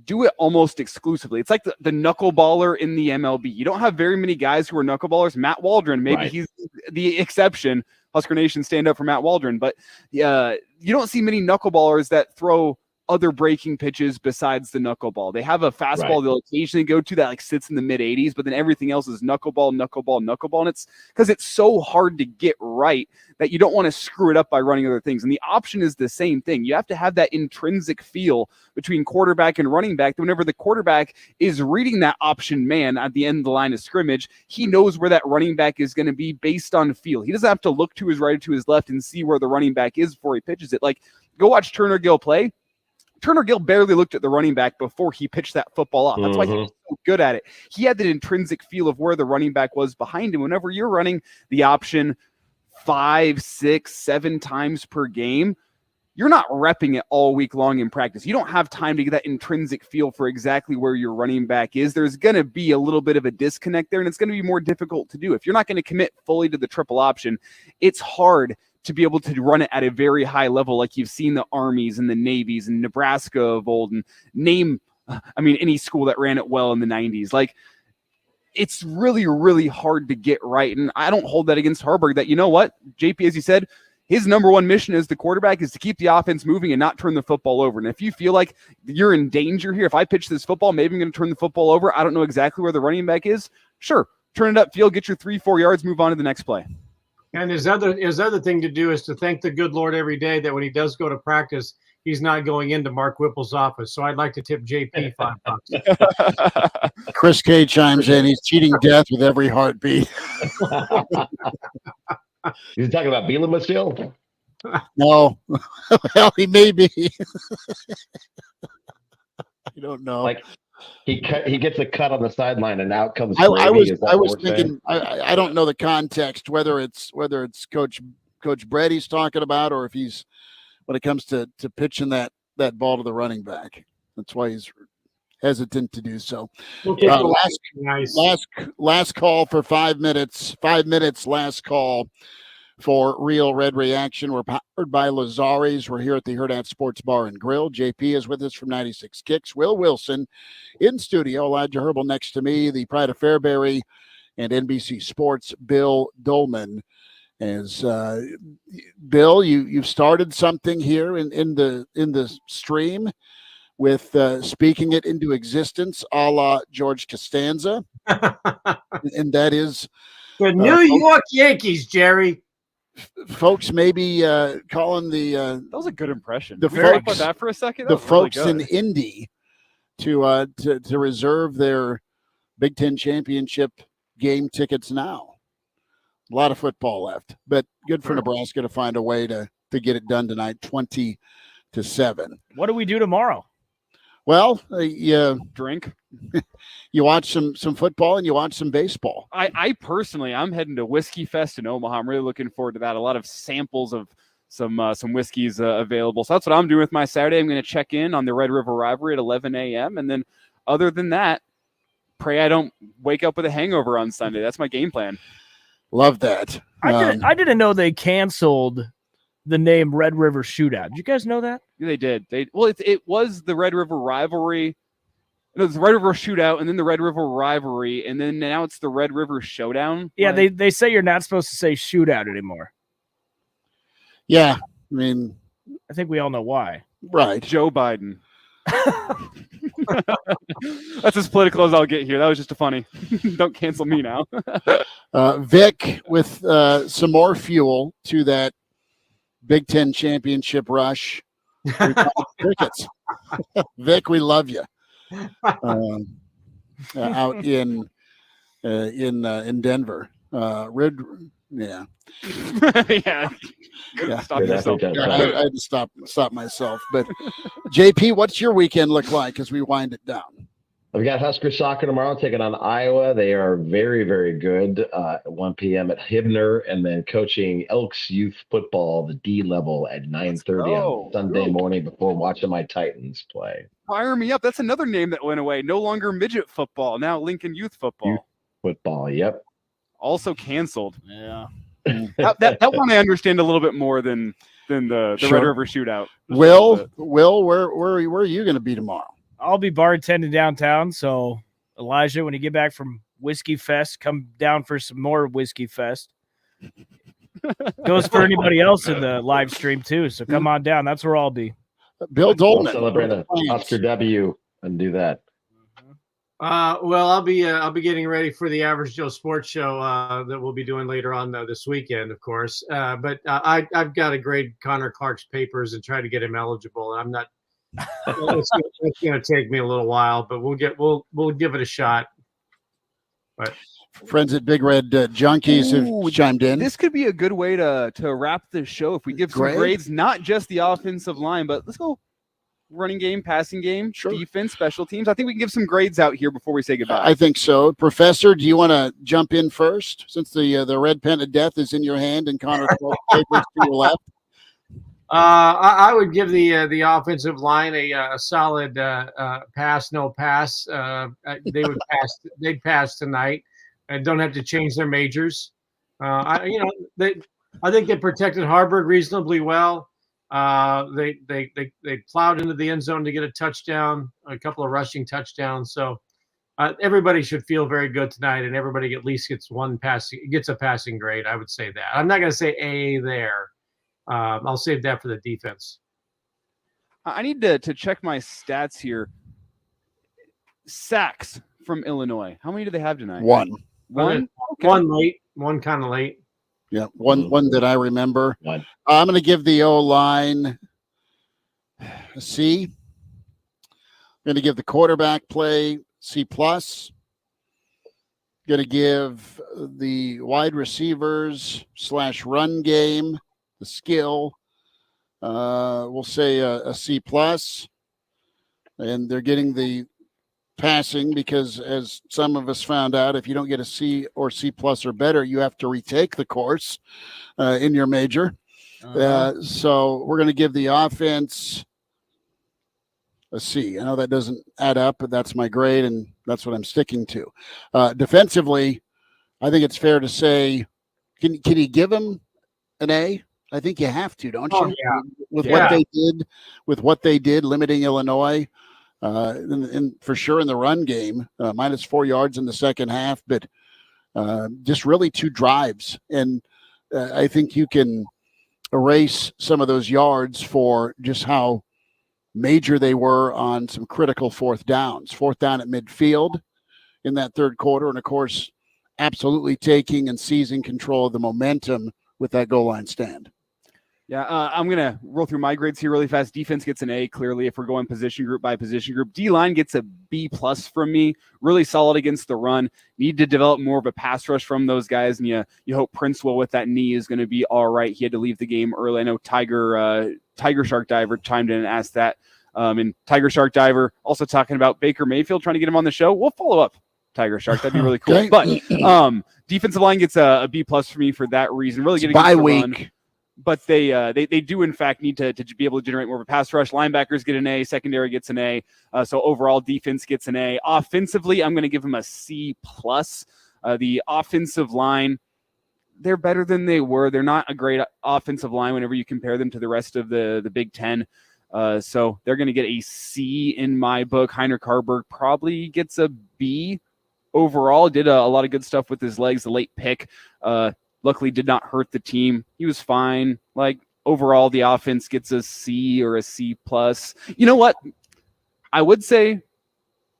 do it almost exclusively. It's like the knuckleballer in the MLB. You don't have very many guys who are knuckleballers. Matt Waldron, maybe he's the exception. Husker Nation, stand up for Matt Waldron. But you don't see many knuckleballers that throw other breaking pitches besides the knuckleball. They have a fastball they'll occasionally go to that like sits in the mid 80s, but then everything else is knuckleball. And it's because it's so hard to get right that you don't want to screw it up by running other things. And the option is the same thing. You have to have that intrinsic feel between quarterback and running back. Whenever the quarterback is reading that option man at the end of the line of scrimmage, he knows where that running back is going to be based on feel. He doesn't have to look to his right or to his left and see where the running back is before he pitches it. Like, go watch Turner Gill play. Turner Gill barely looked at the running back before he pitched that football off. That's why he was so good at it. He had that intrinsic feel of where the running back was behind him. Whenever you're running the option 5, 6, 7 times per game, you're not repping it all week long in practice. You don't have time to get that intrinsic feel for exactly where your running back is. There's going to be a little bit of a disconnect there, and it's going to be more difficult to do. If you're not going to commit fully to the triple option, it's hard to be able to run it at a very high level like you've seen the Armies and the Navies and Nebraska of old, and any school that ran it well in the 90s. Like, it's really, really hard to get right, and I don't hold that against Harburg. That, you know what, JP, as you said, his number one mission as the quarterback is to keep the offense moving and not turn the football over. And if you feel like you're in danger here, if I pitch this football, maybe I'm going to turn the football over. I don't know exactly where the running back is. Sure, turn it upfield, get your 3-4 yards, move on to the next play. And his other thing to do is to thank the good Lord every day that when he does go to practice, he's not going into Mark Whipple's office. So I'd like to tip JP $5. Chris K chimes in. He's cheating death with every heartbeat. You're talking about Bielema still? No. Well, he may be. You don't know. Like, he gets a cut on the sideline, and out comes. I was what we're thinking. I don't know the context, whether it's Coach Brett he's talking about, or if he's when it comes to pitching that ball to the running back. That's why he's hesitant to do so. Last call for 5 minutes. 5 minutes. Last call for Real Red Reaction. We're powered by Lazari's. We're here at the Hurrdat Sports Bar and Grill. JP is with us from 96 Kicks. Will Wilson in studio. Elijah Herbal next to me. The Pride of Fairbury and NBC Sports, Bill Dolman. As Bill, you've started something here in the stream with speaking it into existence, a la George Costanza, and that is the New York Yankees, Jerry. Folks maybe calling that was a good impression. The Can we talk folks about that for a second. The Really folks in Indy to reserve their Big Ten championship game tickets now. A lot of football left, but good for Nebraska to find a way to get it done tonight, 20-7. What do we do tomorrow? Well, you drink, you watch some football, and you watch some baseball. I personally, I'm heading to Whiskey Fest in Omaha. I'm really looking forward to that. A lot of samples of some whiskeys available. So that's what I'm doing with my Saturday. I'm going to check in on the Red River Rivalry at 11 a.m. And then other than that, pray I don't wake up with a hangover on Sunday. That's my game plan. Love that. I didn't know they canceled the name Red River Shootout. Did you guys know that? Yeah, they did. It was the Red River Rivalry. No, it's the Red River Shootout, and then the Red River Rivalry, and then now it's the Red River Showdown. Yeah, they say you're not supposed to say shootout anymore. Yeah, I mean, I think we all know why. Right. Joe Biden. That's as political as I'll get here. That was just a funny. Don't cancel me now. Vic with some more fuel to that Big Ten championship rush. Crickets. Vic, we love you. Out in Denver. Yeah. Yeah. Stop yourself. I had to stop myself. But JP, what's your weekend look like as we wind it down? We've got Husker soccer tomorrow taking on Iowa. They are very, very good at 1 p.m. at Hibner, and then coaching Elks youth football, the D level, at 9:30 on Sunday morning before watching my Titans play. Fire me up. That's another name that went away. No longer midget football. Now Lincoln youth football. Youth football. Yep. Also canceled. Yeah. that one I understand a little bit more than the Red River Shootout. Will, where are you going to be tomorrow? I'll be bartending downtown. So Elijah, when you get back from Whiskey Fest, come down for some more Whiskey Fest. Goes for anybody else in the live stream too. So come on down. That's where I'll be. Bill Dolman. We'll celebrate an Oscar W and do that. Well, I'll be getting ready for the Average Joe Sports Show that we'll be doing later on this weekend, of course. But I've got to grade Connor Clark's papers and try to get him eligible. I'm not. It's going to take me a little while, but we'll give it a shot. But friends at Big Red Junkies have chimed in. This could be a good way to wrap the show if we give some grades, not just the offensive line, but let's go running game, passing game, defense, special teams. I think we can give some grades out here before we say goodbye. I think so. Professor, do you want to jump in first since the red pen of death is in your hand and Connor papers to your left? I would give the offensive line a solid pass, no pass. They would pass. They'd pass tonight, and don't have to change their majors. I think they protected Harburg reasonably well. They plowed into the end zone to get a touchdown, a couple of rushing touchdowns. So everybody should feel very good tonight, and everybody at least gets a passing grade. I would say that. I'm not going to say A there. I'll save that for the defense. I need to check my stats here. Sacks from Illinois. How many do they have tonight? One. Okay. One late. One kind of late. Yeah, one that I remember. One. I'm going to give the O-line a C. I'm going to give the quarterback play C+. Going to give the wide receivers / run game, the skill, we'll say a C+. And they're getting the passing because, as some of us found out, if you don't get a C or C+ or better, you have to retake the course in your major. So we're going to give the offense a C. I know that doesn't add up, but that's my grade, and that's what I'm sticking to. Defensively, I think it's fair to say, can you give them an A? I think you have to, don't you? Yeah. With what they did, limiting Illinois, and for sure in the run game, -4 yards in the second half, but just really 2 drives, and I think you can erase some of those yards for just how major they were on some critical 4th downs. 4th down at midfield in that third quarter, and of course, absolutely taking and seizing control of the momentum with that goal line stand. Yeah, I'm going to roll through my grades here really fast. Defense gets an A, clearly, if we're going position group by position group. D-line gets a B+ from me. Really solid against the run. Need to develop more of a pass rush from those guys, and you hope Princewell with that knee is going to be all right. He had to leave the game early. I know Tiger Shark Diver chimed in and asked that. And Tiger Shark Diver also talking about Baker Mayfield, trying to get him on the show. We'll follow up, Tiger Shark. That'd be really cool. Okay. But defensive line gets a B+ for me for that reason. Really getting bye the week. run. But they do, in fact, need to be able to generate more of a pass rush. Linebackers get an A. Secondary gets an A. So overall, defense gets an A. Offensively, I'm going to give them a C+. The offensive line, they're better than they were. They're not a great offensive line whenever you compare them to the rest of the Big Ten. So they're going to get a C in my book. Heinrich Harburg probably gets a B overall. Did a lot of good stuff with his legs. The late pick. Luckily did not hurt the team. He was fine. Like, overall, the offense gets a C or a C+. You know what? I would say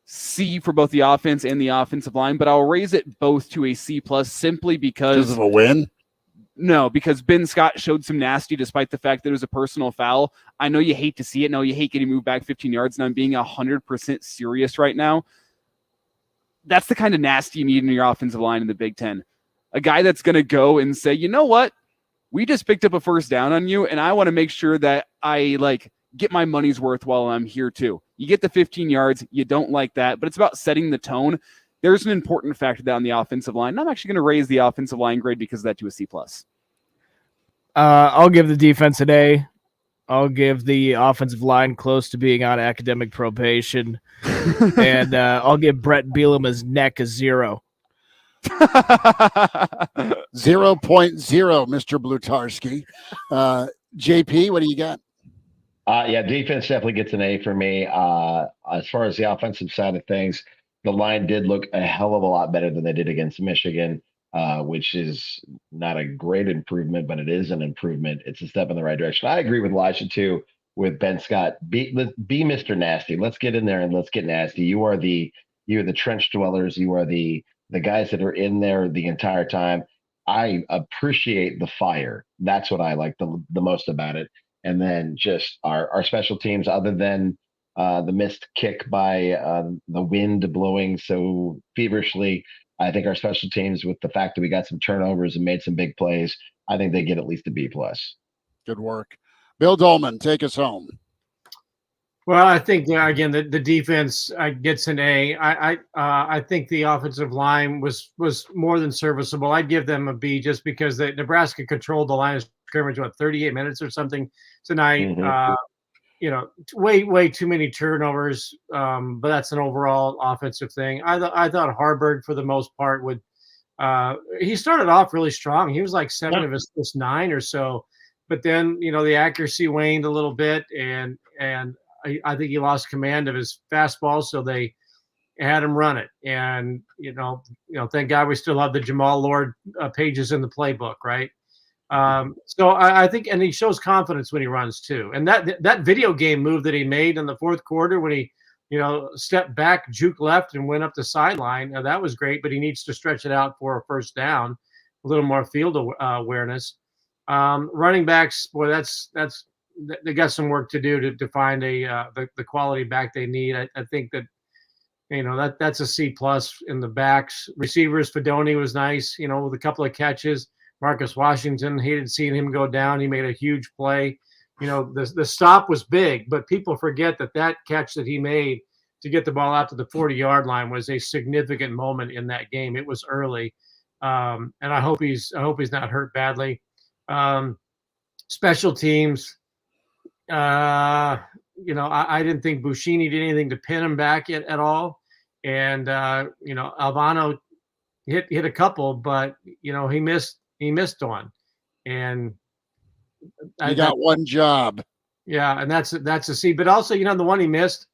C for both the offense and the offensive line, but I'll raise it both to a C+ simply because of a win? No, because Ben Scott showed some nasty despite the fact that it was a personal foul. I know you hate to see it. No, you hate getting moved back 15 yards, and I'm being 100% serious right now. That's the kind of nasty you need in your offensive line in the Big Ten. A guy that's going to go and say, you know what? We just picked up a first down on you, and I want to make sure that I get my money's worth while I'm here too. You get the 15 yards. You don't like that, but it's about setting the tone. There's an important factor down the offensive line, and I'm actually going to raise the offensive line grade because of that to a C+. I'll give the defense an A. I'll give the offensive line close to being on academic probation. And I'll give Brett Bielema's neck a 0. 0.0, Mr. Blutarski. JP, what do you got? Yeah, defense definitely gets an A for me. As far as the offensive side of things, the line did look a hell of a lot better than they did against Michigan, which is not a great improvement, but it is an improvement. It's a step in the right direction. I agree with Elijah, too, with Ben Scott. Be Mr. Nasty. Let's get in there and let's get nasty. You're the trench dwellers. You are the guys that are in there the entire time. I appreciate the fire. That's what I like the most about it. And then just our special teams, other than the missed kick by the wind blowing so feverishly, I think our special teams, with the fact that we got some turnovers and made some big plays, I think they get at least a B+. Good work. Bill Dolman, take us home. Well, I think again the defense gets an A. I think the offensive line was more than serviceable. I'd give them a B just because Nebraska controlled the line of scrimmage 38 minutes or something tonight. Mhm. Way too many turnovers. But that's an overall offensive thing. I thought Harburg for the most part would. He started off really strong. He was like 7 of his first 9 or so, but then the accuracy waned a little bit, and I think he lost command of his fastball, so they had him run it. And thank God we still have the Jamal Lord pages in the playbook, right? So I think, and he shows confidence when he runs too. And that video game move that he made in the fourth quarter when he stepped back, juke left, and went up the sideline, that was great. But he needs to stretch it out for a first down, a little more field awareness. Running backs, boy, that's they got some work to do to find the quality back they need. I think that that's a C+ in the backs. Receivers, Fedoni was nice, with a couple of catches. Marcus Washington, hated seeing him go down. He made a huge play. The stop was big, but people forget that catch that he made to get the ball out to the 40-yard line was a significant moment in that game. It was early, and I hope he's not hurt badly. Special teams. I didn't think Buschini did anything to pin him back at all. And, Alvano hit a couple, but, he missed one. And I got one job. Yeah. And that's a C, but also, the one he missed,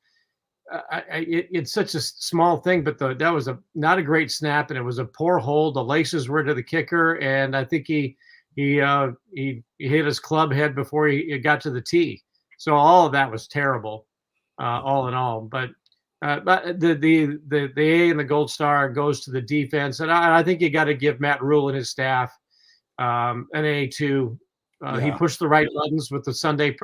it's such a small thing, but that was not a great snap, and it was a poor hold. The laces were to the kicker. And I think he hit his club head before he got to the tee. So all of that was terrible, all in all. But the A and the gold star goes to the defense, and I think you got to give Matt Rule and his staff an A too. He pushed the right buttons with the Sunday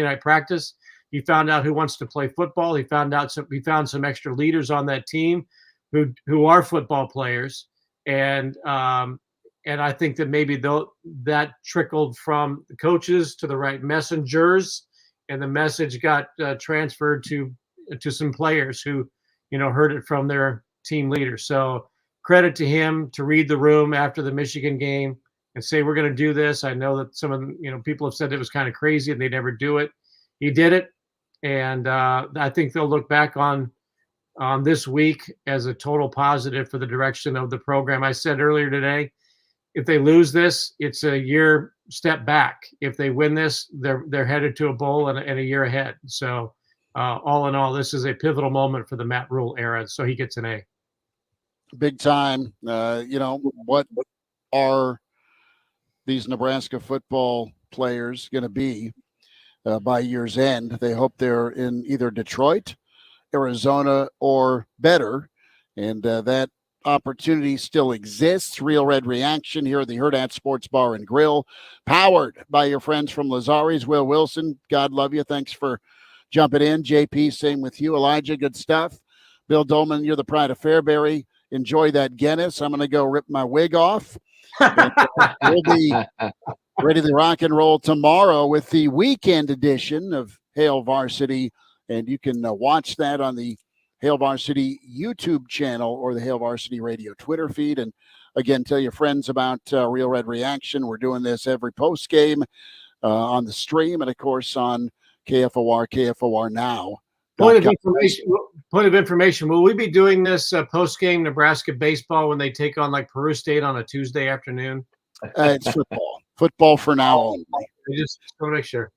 night practice. He found out who wants to play football. He found some extra leaders on that team who are football players, and I think that maybe that trickled from the coaches to the right messengers, and the message got transferred to some players who, heard it from their team leaders. So credit to him to read the room after the Michigan game and say, we're going to do this. I know that some of people have said it was kind of crazy and they never do it. He did it. And I think they'll look back on this week as a total positive for the direction of the program. I said earlier today, if they lose this, it's a year step back. If they win this, they're headed to a bowl and a year ahead. So all in all, this is a pivotal moment for the Matt Rule era. So he gets an A. Big time. What are these Nebraska football players going to be by year's end? They hope they're in either Detroit, Arizona, or better. And that opportunity still exists. Real Red Reaction here at the Hurrdat Sports Bar and Grill, powered by your friends from Lazari's. Will Wilson, God love you. Thanks for jumping in. JP, same with you. Elijah, good stuff. Bill Dolman, you're the pride of Fairbury. Enjoy that Guinness. I'm going to go rip my wig off. We'll be ready to rock and roll tomorrow with the weekend edition of Hail Varsity, and you can watch that on the Hail Varsity YouTube channel or the Hail Varsity Radio Twitter feed. And again, tell your friends about Real Red Reaction. We're doing this every post game on the stream, and of course on KFOR Now. Point of information. Will we be doing this post game Nebraska baseball when they take on like Peru State on a Tuesday afternoon? It's football. Football for now only. Just want to make sure.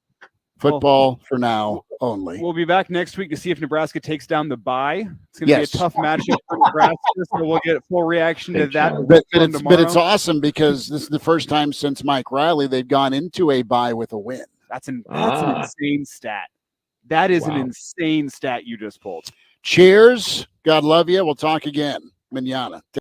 Football for now only. We'll be back next week to see if Nebraska takes down the bye. It's going to be a tough matchup for Nebraska, so we'll get a full reaction to that. But it's awesome because this is the first time since Mike Riley they've gone into a bye with a win. That's an insane stat. That is an insane stat you just pulled. Cheers. God love you. We'll talk again. Manana.